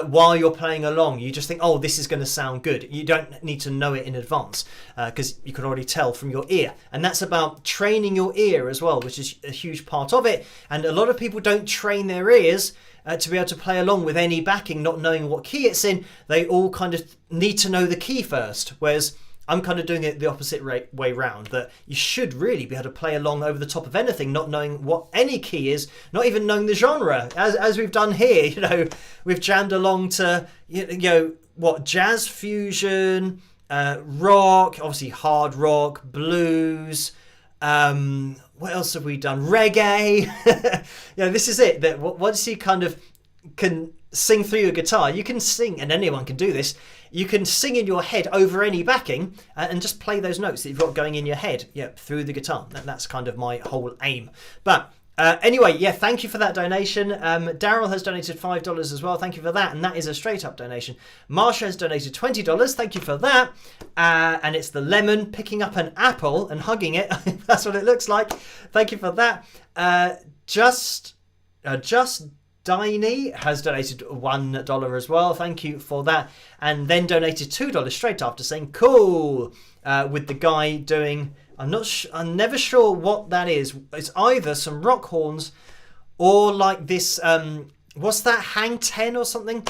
while you're playing along. You just think, oh, this is going to sound good. You don't need to know it in advance, because you can already tell from your ear. And that's about training your ear as well, which is a huge part of it. And a lot of people don't train their ears to be able to play along with any backing, not knowing what key it's in. They all kind of need to know the key first, whereas I'm kind of doing it the opposite way round, that you should really be able to play along over the top of anything, not knowing what any key is, not even knowing the genre, as we've done here. We've jammed along to jazz fusion, rock, obviously hard rock, blues. What else have we done? Reggae. This is it. That once you kind of can sing through your guitar, you can sing, and anyone can do this. You can sing in your head over any backing and just play those notes that you've got going in your head, through the guitar. That's kind of my whole aim. But anyway, thank you for that donation. Daryl has donated $5 as well. Thank you for that. And that is a straight up donation. Marsha has donated $20. Thank you for that. And it's the lemon picking up an apple and hugging it. That's what it looks like. Thank you for that. Just Diney has donated $1 as well. Thank you for that. And then donated $2 straight after, saying cool, with the guy doing, I'm never sure what that is. It's either some rock horns or like this, what's that, hang 10 or something?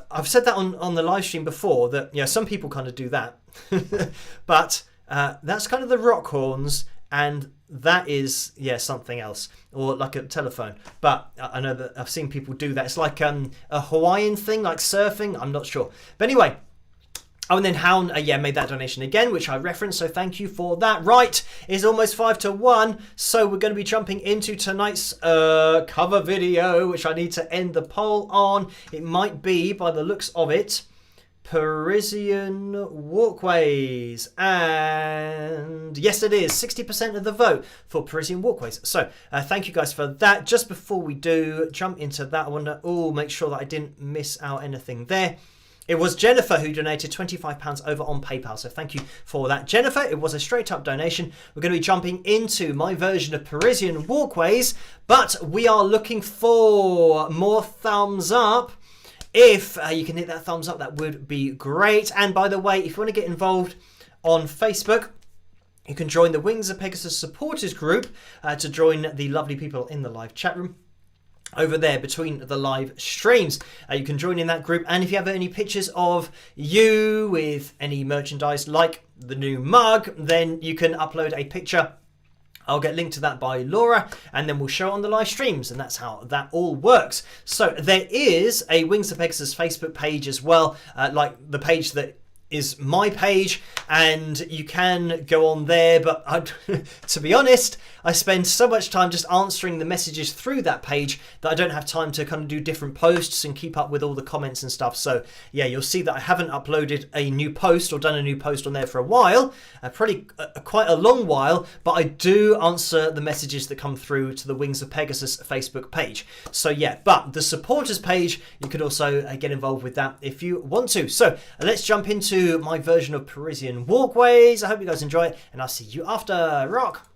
I've said that on the live stream before, that some people kind of do that. But that's kind of the rock horns, and that is something else, or like a telephone. But I know that I've seen people do that. It's like a Hawaiian thing, like surfing. I'm not sure, but anyway. Oh, and then Hound made that donation again, which I referenced, so thank you for that. Right, it's almost 5-1, so we're going to be jumping into tonight's cover video, which I need to end the poll on. It might be, by the looks of it, Parisienne Walkways, and yes it is, 60% of the vote for Parisienne Walkways. So thank you guys for that. Just before we do jump into that, I want to make sure that I didn't miss out anything there. It was Jennifer who donated £25 over on PayPal, so thank you for that, Jennifer. It was a straight-up donation. We're going to be jumping into my version of Parisienne Walkways, but we are looking for more thumbs up. If you can hit that thumbs up, that would be great. And by the way, if you want to get involved on Facebook, you can join the Wings of Pegasus supporters group to join the lovely people in the live chat room over there between the live streams. You can join in that group, and if you have any pictures of you with any merchandise like the new mug, then you can upload a picture. I'll get linked to that by Laura, and then we'll show it on the live streams, and that's how that all works. So there is a Wings of Pegasus Facebook page as well, like the page that is my page, and you can go on there, but to be honest, I spend so much time just answering the messages through that page that I don't have time to kind of do different posts and keep up with all the comments and stuff. So yeah, you'll see that I haven't uploaded a new post or done a new post on there for a while, probably quite a long while, but I do answer the messages that come through to the Wings of Pegasus Facebook page. So yeah, but the supporters page, you could also get involved with that if you want to. So let's jump into my version of Parisienne Walkways. I hope you guys enjoy it, and I'll see you after. Rock!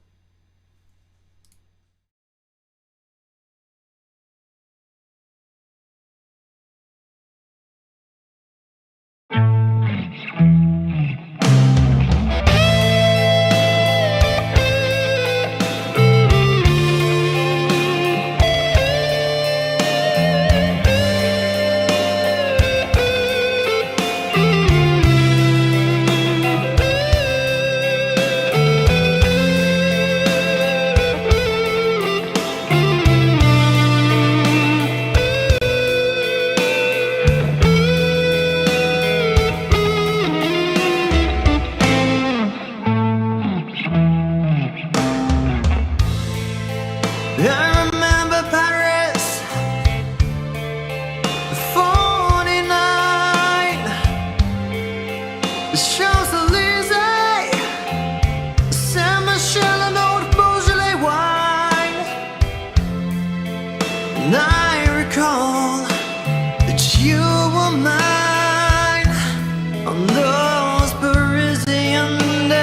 I remember Paris, 49, the Champs-Élysées, Saint-Michel and old Beaujolais wine. And I recall that you were mine on those Parisian days.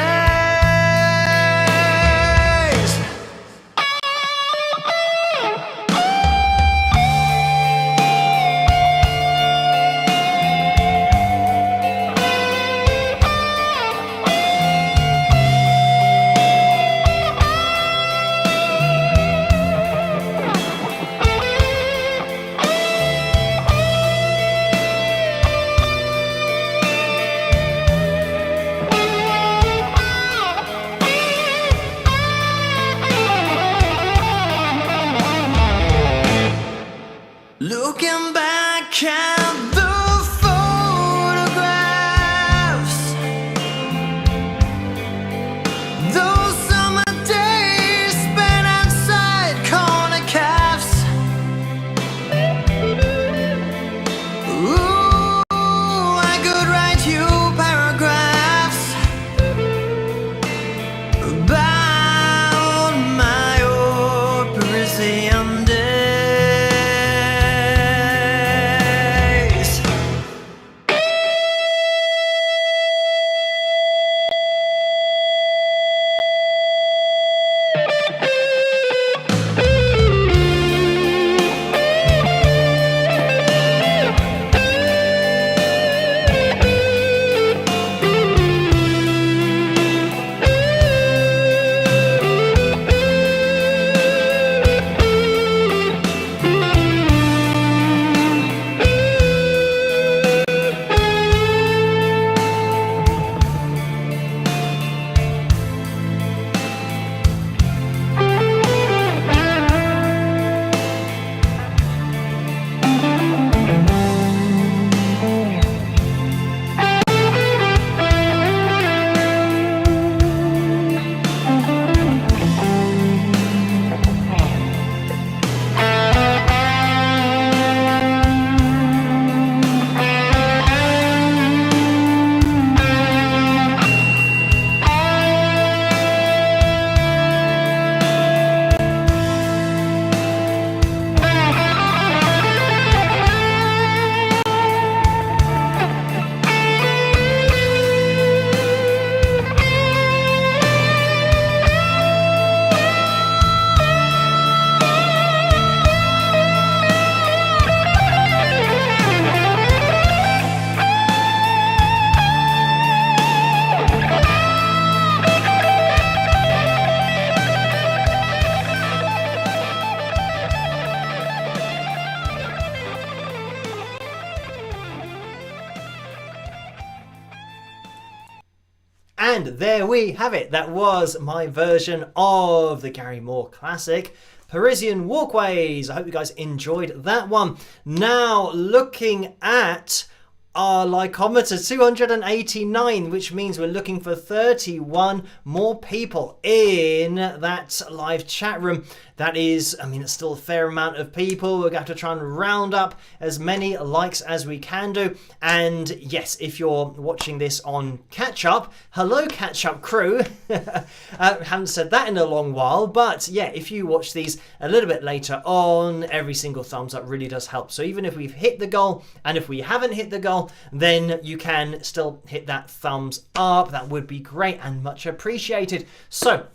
Looking back at the photographs, those summer days spent outside corner cafes. Ooh, I could write you paragraphs about my old Parisian days. And there we have it. That was my version of the Gary Moore classic, Parisienne Walkways. I hope you guys enjoyed that one. Now, looking at our likeometer, 289, which means we're looking for 31 more people in that live chat room. That is, I mean, it's still a fair amount of people. We're going to have to try and round up as many likes as we can do. And yes, if you're watching this on catch up, hello catch up crew. Haven't said that in a long while, but yeah, if you watch these a little bit later on, every single thumbs up really does help. So even if we've hit the goal and if we haven't hit the goal, then you can still hit that thumbs up. That would be great and much appreciated. So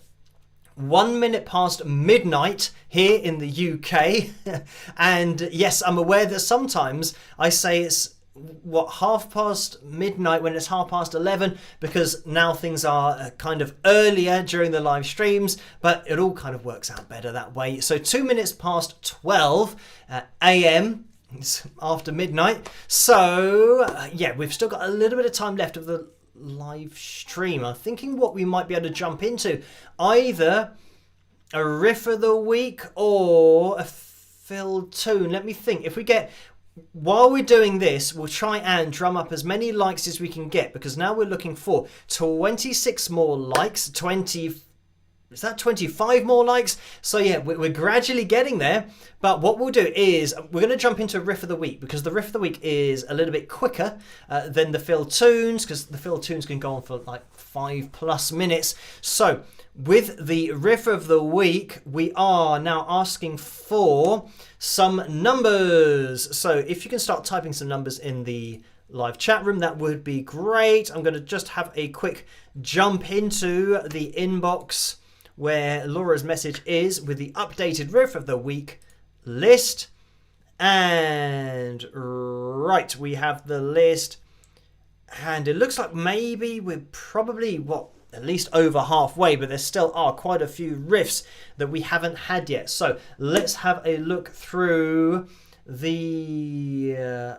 1 minute past midnight here in the UK. And yes, I'm aware that sometimes I say it's half past midnight when it's 11:30, because now things are kind of earlier during the live streams, but it all kind of works out better that way. So 2 minutes past 12 a.m. It's after midnight. So yeah, we've still got a little bit of time left of the live stream. I'm thinking what we might be able to jump into, either a riff of the week or a fill tune. Let me think. If we get, while we're doing this, we'll try and drum up as many likes as we can get, because now we're looking for 26 more likes, 25 more likes? So yeah, we're gradually getting there. But what we'll do is we're going to jump into Riff of the Week, because the Riff of the Week is a little bit quicker than the fill tunes, because the fill tunes can go on for like 5+ minutes. So with the Riff of the Week, we are now asking for some numbers. So if you can start typing some numbers in the live chat room, that would be great. I'm going to just have a quick jump into the inbox where Laura's message is with the updated Riff of the Week list. And right, we have the list, and it looks like maybe we're probably at least over halfway, but there still are quite a few riffs that we haven't had yet. So let's have a look through the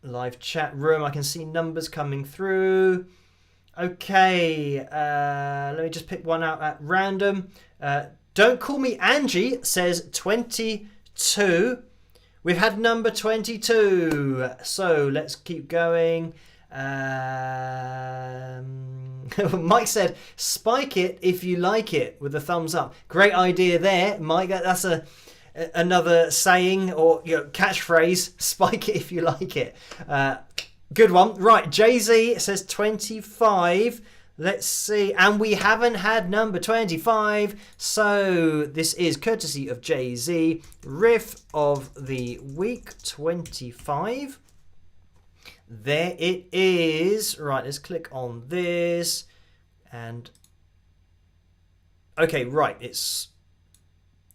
live chat room. I can see numbers coming through. Okay, let me just pick one out at random. Don't Call Me Angie says 22. We've had number 22. So let's keep going. Mike said, spike it if you like it, with a thumbs up. Great idea there, Mike. That's another saying or catchphrase. Spike it if you like it. Good one. Right, Jay-Z says 25. Let's see. And we haven't had number 25. So this is courtesy of Jay-Z. Riff of the Week 25. There it is. Right, let's click on this. And okay, right, it's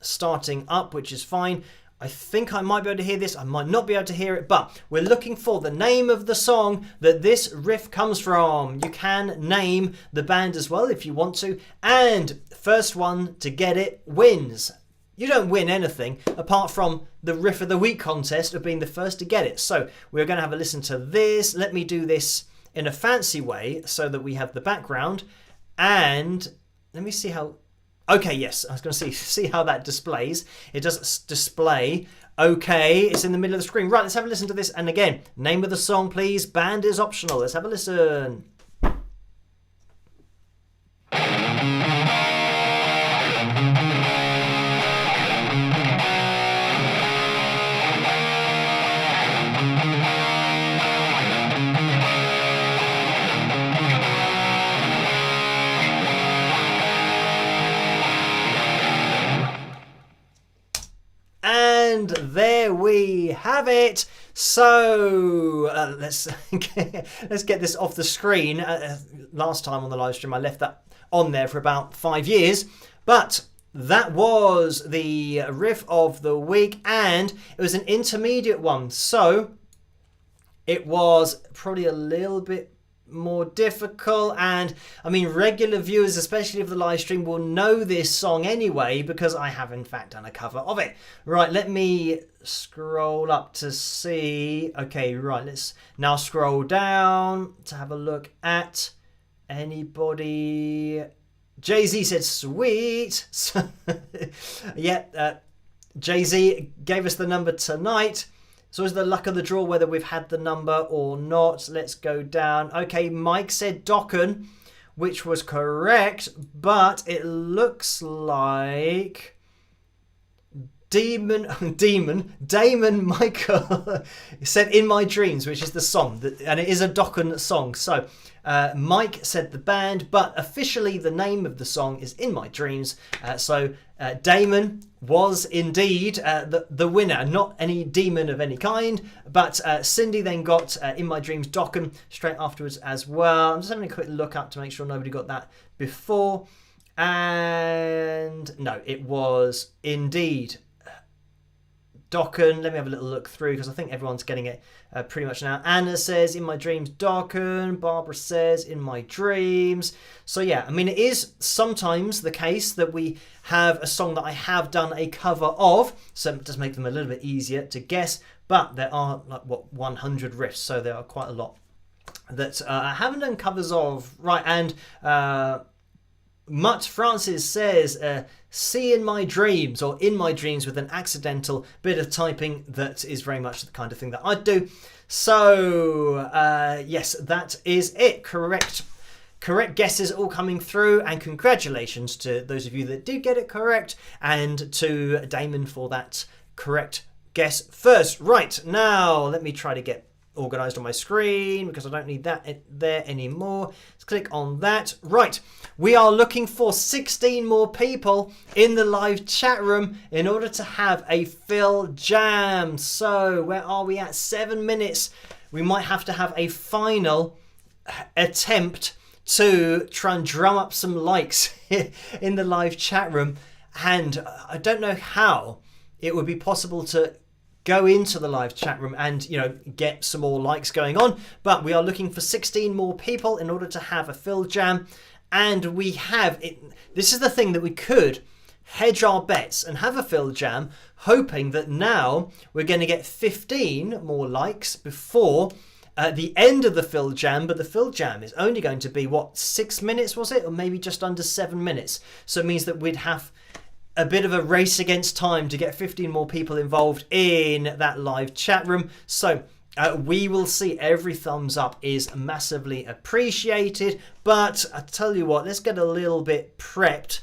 starting up, which is fine. I think I might be able to hear this. I might not be able to hear it, but we're looking for the name of the song that this riff comes from. You can name the band as well if you want to. And first one to get it wins. You don't win anything apart from the Riff of the Week contest of being the first to get it. So we're going to have a listen to this. Let me do this in a fancy way so that we have the background. And let me see how... Okay, yes, I was going to see how that displays. It does display. Okay, it's in the middle of the screen. Right, let's have a listen to this. And again, name of the song, please. Band is optional. Let's have a listen. And there we have it. So let's get this off the screen. Last time on the live stream, I left that on there for about 5 years. But that was the Riff of the Week, and it was an intermediate one. So it was probably a little bit more difficult, and I mean regular viewers, especially of the live stream, will know this song anyway because I have in fact done a cover of it. Right, let me scroll up to see. Okay, right, let's now scroll down to have a look at Anybody? Jay-Z said sweet. Yeah, Jay-Z gave us the number tonight. So is the luck of the draw whether we've had the number or not. Let's go down. Okay, Mike said Dokken, which was correct, but it looks like Damon Michael said In My Dreams, which is the song, and it is a Dokken song. So Mike said the band, but officially the name of the song is In My Dreams. So Damon was indeed the winner, not any demon of any kind, but Cindy then got In My Dreams Dokken straight afterwards as well. I'm just having a quick look up to make sure nobody got that before. And no, it was indeed Dokken. Let me have a little look through because I think everyone's getting it pretty much now. Anna says In My Dreams Dokken. Barbara says In My Dreams. So yeah, I mean, it is sometimes the case that we have a song that I have done a cover of, so it does make them a little bit easier to guess, but there are like 100 riffs, so there are quite a lot that I haven't done covers of. Right, and Mutt Francis says see In My Dreams, or In My Dreams, with an accidental bit of typing that is very much the kind of thing that I do. So yes, that is it. Correct guesses all coming through, and congratulations to those of you that did get it correct, and to Damon for that correct guess first. Right, now let me try to get organised on my screen because I don't need that there anymore. Let's click on that. Right, we are looking for 16 more people in the live chat room in order to have a FilJam. So where are we at? 7 minutes. We might have to have a final attempt to try and drum up some likes in the live chat room, and I don't know how it would be possible to go into the live chat room and, you know, get some more likes going on, but we are looking for 16 more people in order to have a FilJam. And we have it. This is the thing that we could hedge our bets and have a FilJam, hoping that now we're going to get 15 more likes before the end of the FilJam. But the FilJam is only going to be, what, 6 minutes, was it? Or maybe just under 7 minutes. So it means that we'd have a bit of a race against time to get 15 more people involved in that live chat room. So we will see. Every thumbs up is massively appreciated. But I tell you what, let's get a little bit prepped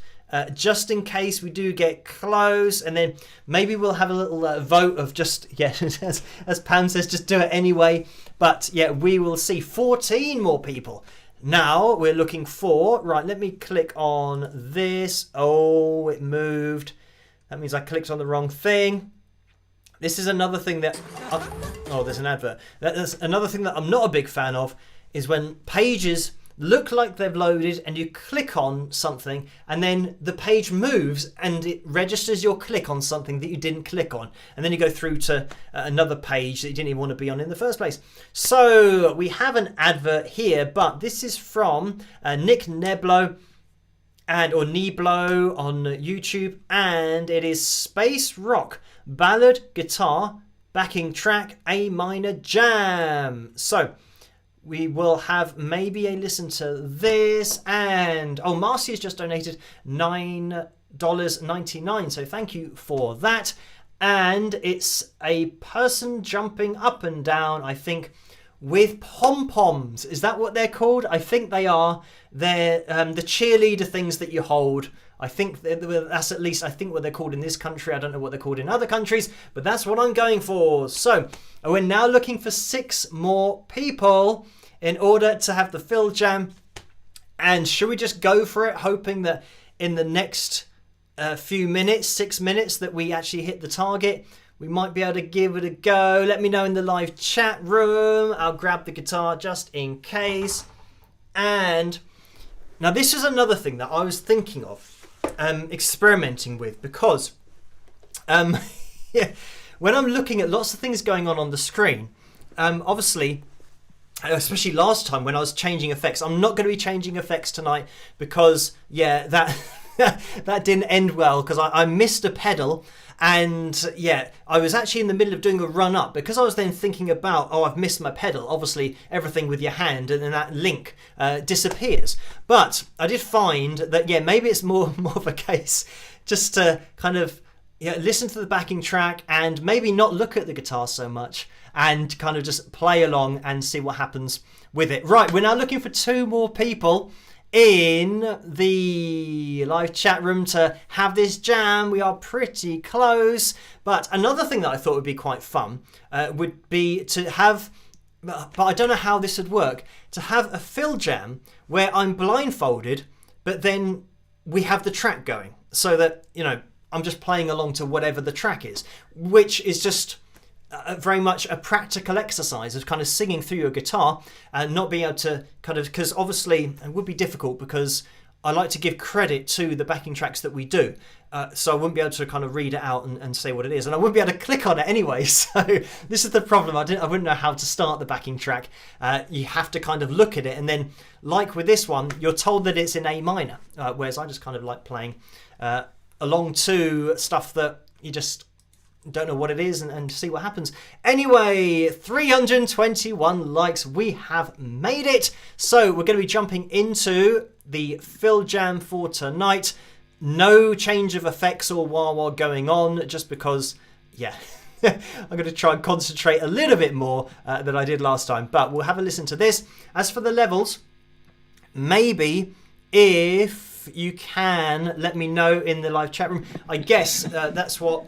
just in case we do get close. And then maybe we'll have a little vote of just, yeah, as Pam says, just do it anyway. But yeah, we will see 14 more people. Now we're looking for, right, let me click on this. Oh, it moved. That means I clicked on the wrong thing. This is another thing that, oh, there's an advert. That's another thing that I'm not a big fan of, is when pages look like they've loaded and you click on something and then the page moves and it registers your click on something that you didn't click on, and then you go through to another page that you didn't even want to be on in the first place. So we have an advert here, but this is from Nick Neblo or Neblo on YouTube, and it is Space Rock Ballad Guitar Backing Track A Minor Jam. So we will have maybe a listen to this. And oh, Marcy has just donated $9.99, so thank you for that. And it's a person jumping up and down, I think, with pom-poms. Is that what they're called? I think they are. They're the cheerleader things that you hold. I think that's at least, I think, what they're called in this country. I don't know what they're called in other countries, but that's what I'm going for. So we're now looking for 6 more people in order to have the FilJam. And should we just go for it, hoping that in the next few minutes, 6 minutes, that we actually hit the target? We might be able to give it a go. Let me know in the live chat room. I'll grab the guitar just in case. And now this is another thing that I was thinking of experimenting with, because yeah, when I'm looking at lots of things going on the screen, obviously, especially last time when I was changing effects, I'm not going to be changing effects tonight because, yeah, that that didn't end well because I missed a pedal. And yeah, I was actually in the middle of doing a run up because I was then thinking about, oh, I've missed my pedal. Obviously, everything with your hand and then that link disappears. But I did find that, yeah, maybe it's more of a case just to kind of listen to the backing track and maybe not look at the guitar so much and kind of just play along and see what happens with it. Right, we're now looking for 2 more people in the live chat room to have this jam. We are pretty close, but another thing that I thought would be quite fun would be to have, but I don't know how this would work, to have a FilJam where I'm blindfolded, but then we have the track going so that, you know, I'm just playing along to whatever the track is, which is just very much a practical exercise of kind of singing through your guitar and not being able to kind of, because obviously it would be difficult because I like to give credit to the backing tracks that we do. So I wouldn't be able to kind of read it out and say what it is. And I wouldn't be able to click on it anyway. So this is the problem. I wouldn't know how to start the backing track. You have to kind of look at it. And then like with this one, you're told that it's in A minor. Whereas I just kind of like playing along to stuff that you just don't know what it is and see what happens. Anyway, 321 likes. We have made it. So we're going to be jumping into the FilJam for tonight. No change of effects or wah-wah going on just because, yeah, I'm going to try and concentrate a little bit more than I did last time. But we'll have a listen to this. As for the levels, maybe if you can let me know in the live chat room. I guess that's what...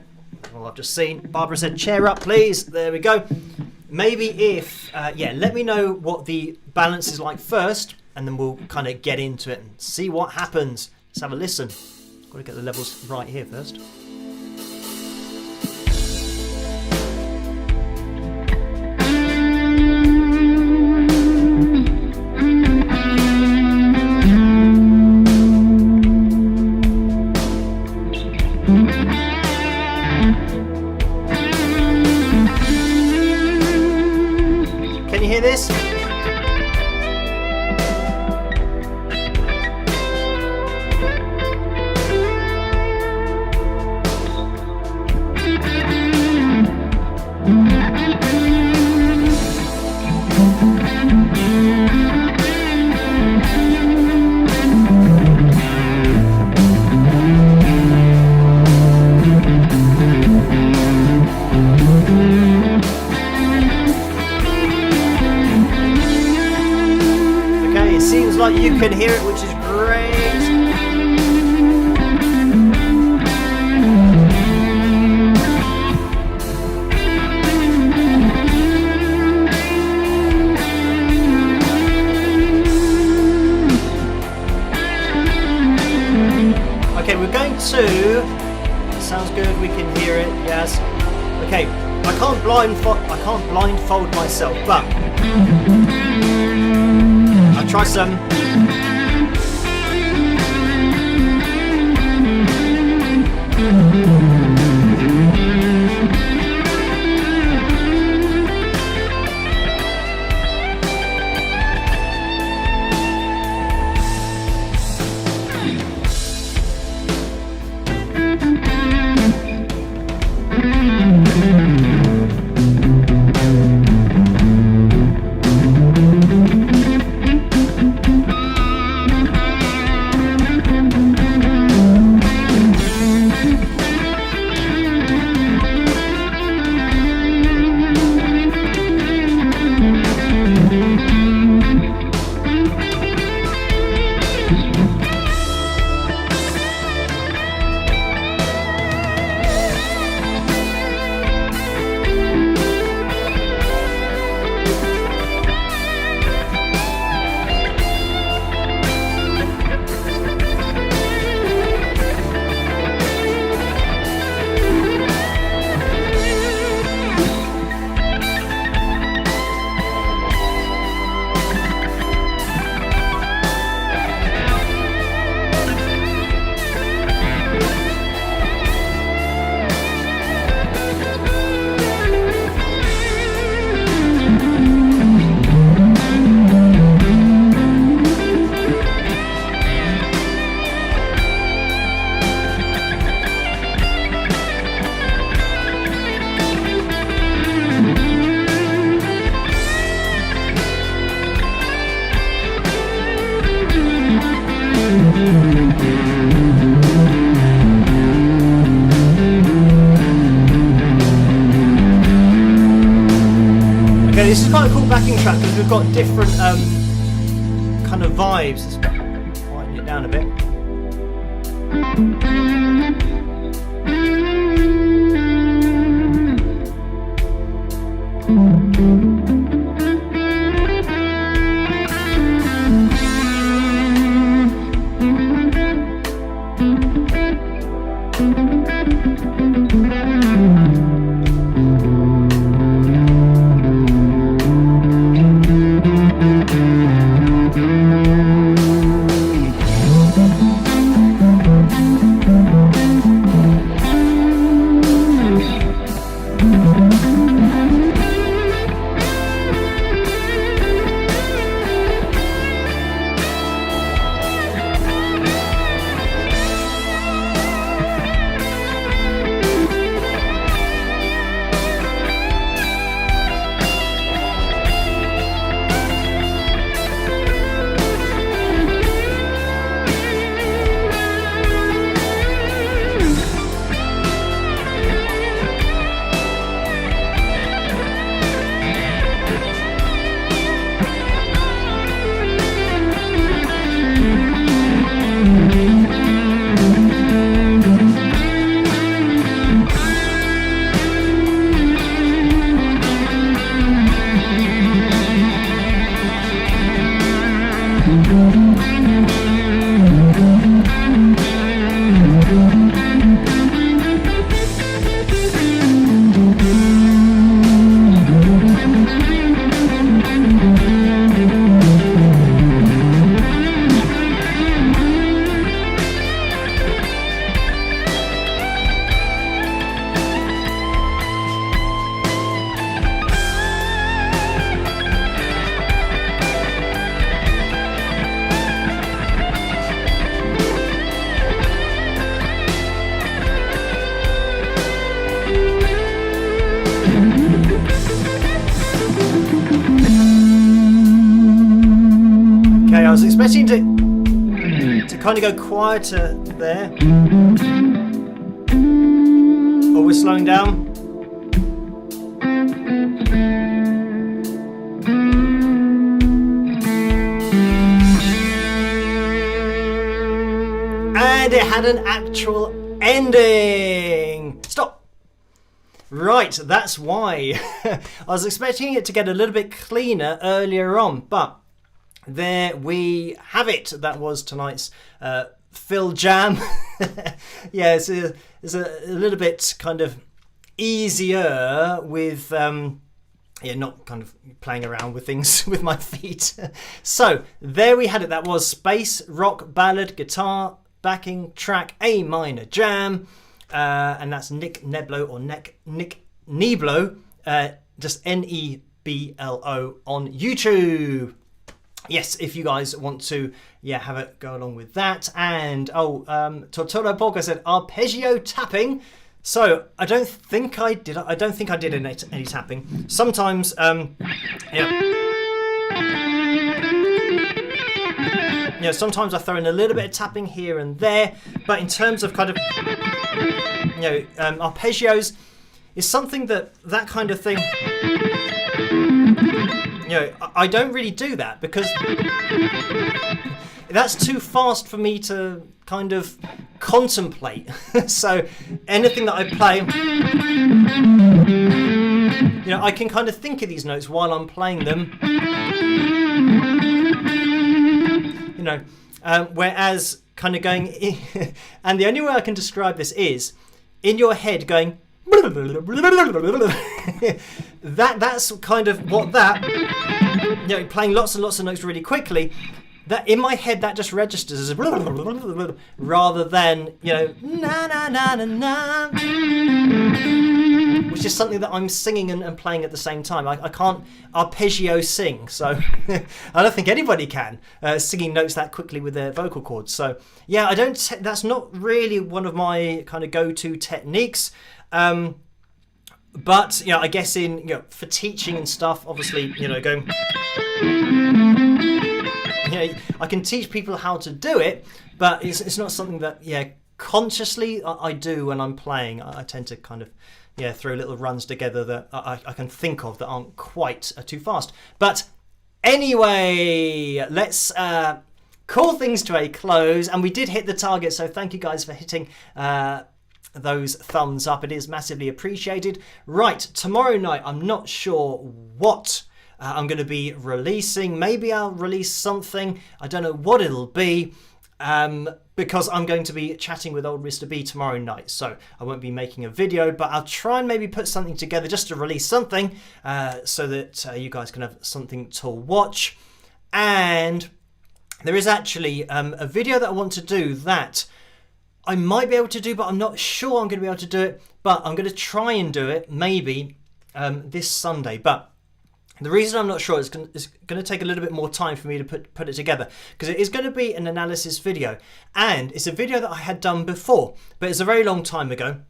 Well, I've just seen. Barbara said, chair up, please. There we go. Maybe if, let me know what the balance is like first, and then we'll kind of get into it and see what happens. Let's have a listen. Got to get the levels right here first. This. Like you can hear it, which is great. Okay, we're going to. Sounds good. We can hear it. Yes. Okay. I can't blindfold myself, but I'll try some. this is quite a cool backing track because we've got different kind of vibes. Let's widen it down a bit. I was expecting to kind of go quieter there. Oh, we're slowing down. And it had an actual ending. Stop. Right, that's why. I was expecting it to get a little bit cleaner earlier on, but there we have it. That was tonight's FilJam. Yeah, it's a little bit kind of easier with not kind of playing around with things with my feet. So there we had it. That was space, rock, ballad, guitar, backing track, A minor jam, and that's Nick Neblo or Nick Neblo, just Neblo on YouTube. Yes, if you guys want to, have it go along with that. And Tortolo Polka said arpeggio tapping. So I don't think I did. I don't think I did any tapping. Sometimes, sometimes I throw in a little bit of tapping here and there. But in terms of kind of, arpeggios, is something that kind of thing. I don't really do that because that's too fast for me to kind of contemplate. So anything that I play, I can kind of think of these notes while I'm playing them. Whereas kind of going, and the only way I can describe this is in your head going. That's kind of what that, playing lots and lots of notes really quickly, that in my head that just registers as rather than na na na na na, which is something that I'm singing and playing at the same time. I can't arpeggio sing, so I don't think anybody can singing notes that quickly with their vocal cords. So I don't. That's not really one of my kind of go-to techniques. But I guess in for teaching and stuff, obviously going. I can teach people how to do it, but it's not something that consciously I do when I'm playing. I tend to kind of throw little runs together that I can think of that aren't quite too fast. But anyway, let's call things to a close. And we did hit the target, so thank you guys for hitting those thumbs up. It is massively appreciated. Right, tomorrow night, I'm not sure what I'm going to be releasing. Maybe I'll release something. I don't know what it'll be. Because I'm going to be chatting with old Mr. B tomorrow night, so I won't be making a video, but I'll try and maybe put something together just to release something so that you guys can have something to watch. And there is actually a video that I want to do that I might be able to do, but I'm not sure I'm going to be able to do it, but I'm going to try and do it maybe this Sunday. But the reason I'm not sure is going to take a little bit more time for me to put it together, because it is going to be an analysis video, and it's a video that I had done before, but it's a very long time ago,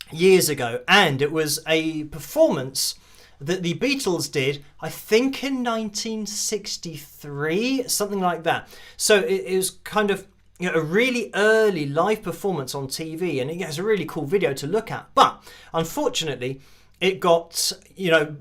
years ago, and it was a performance that the Beatles did, I think in 1963, something like that. So it was kind of a really early live performance on TV, and it's a really cool video to look at, but unfortunately it got,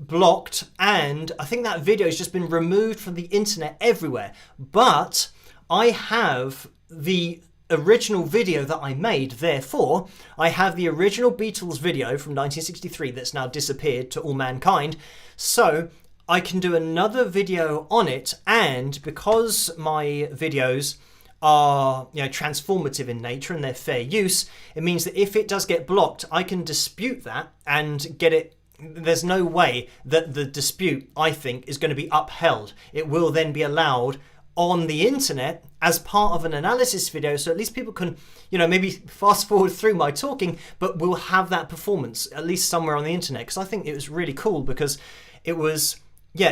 blocked, and I think that video has just been removed from the internet everywhere. But I have the original video that I made, therefore I have the original Beatles video from 1963 that's now disappeared to all mankind. So I can do another video on it, and because my videos are transformative in nature and they're fair use, it means that if it does get blocked, I can dispute that and get it. There's no way that the dispute, I think, is going to be upheld. It will then be allowed on the internet as part of an analysis video, so at least people can maybe fast forward through my talking, but we'll have that performance at least somewhere on the internet, because I think it was really cool, because it was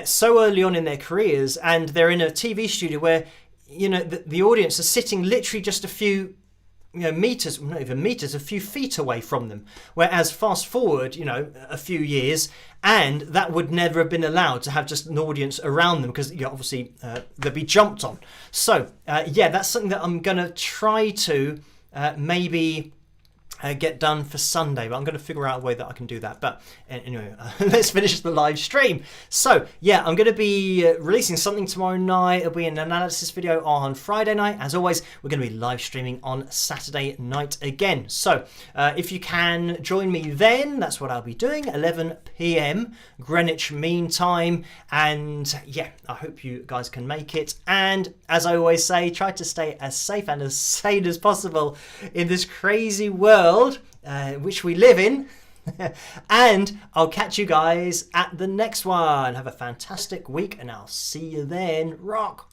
so early on in their careers, and they're in a TV studio where the audience are sitting literally just a few meters, not even meters, a few feet away from them. Whereas fast forward, a few years, and that would never have been allowed to have just an audience around them, because obviously they'd be jumped on. So that's something that I'm going to try to maybe get done for Sunday, but I'm going to figure out a way that I can do that. But anyway, let's finish the live stream. So I'm going to be releasing something tomorrow night. It'll be an analysis video on Friday night. As always, we're going to be live streaming on Saturday night again. So if you can join me then, that's what I'll be doing, 11 p.m. Greenwich Mean Time. And I hope you guys can make it. And as I always say, try to stay as safe and as sane as possible in this crazy world which we live in. And I'll catch you guys at the next one. Have a fantastic week, and I'll see you then. Rock.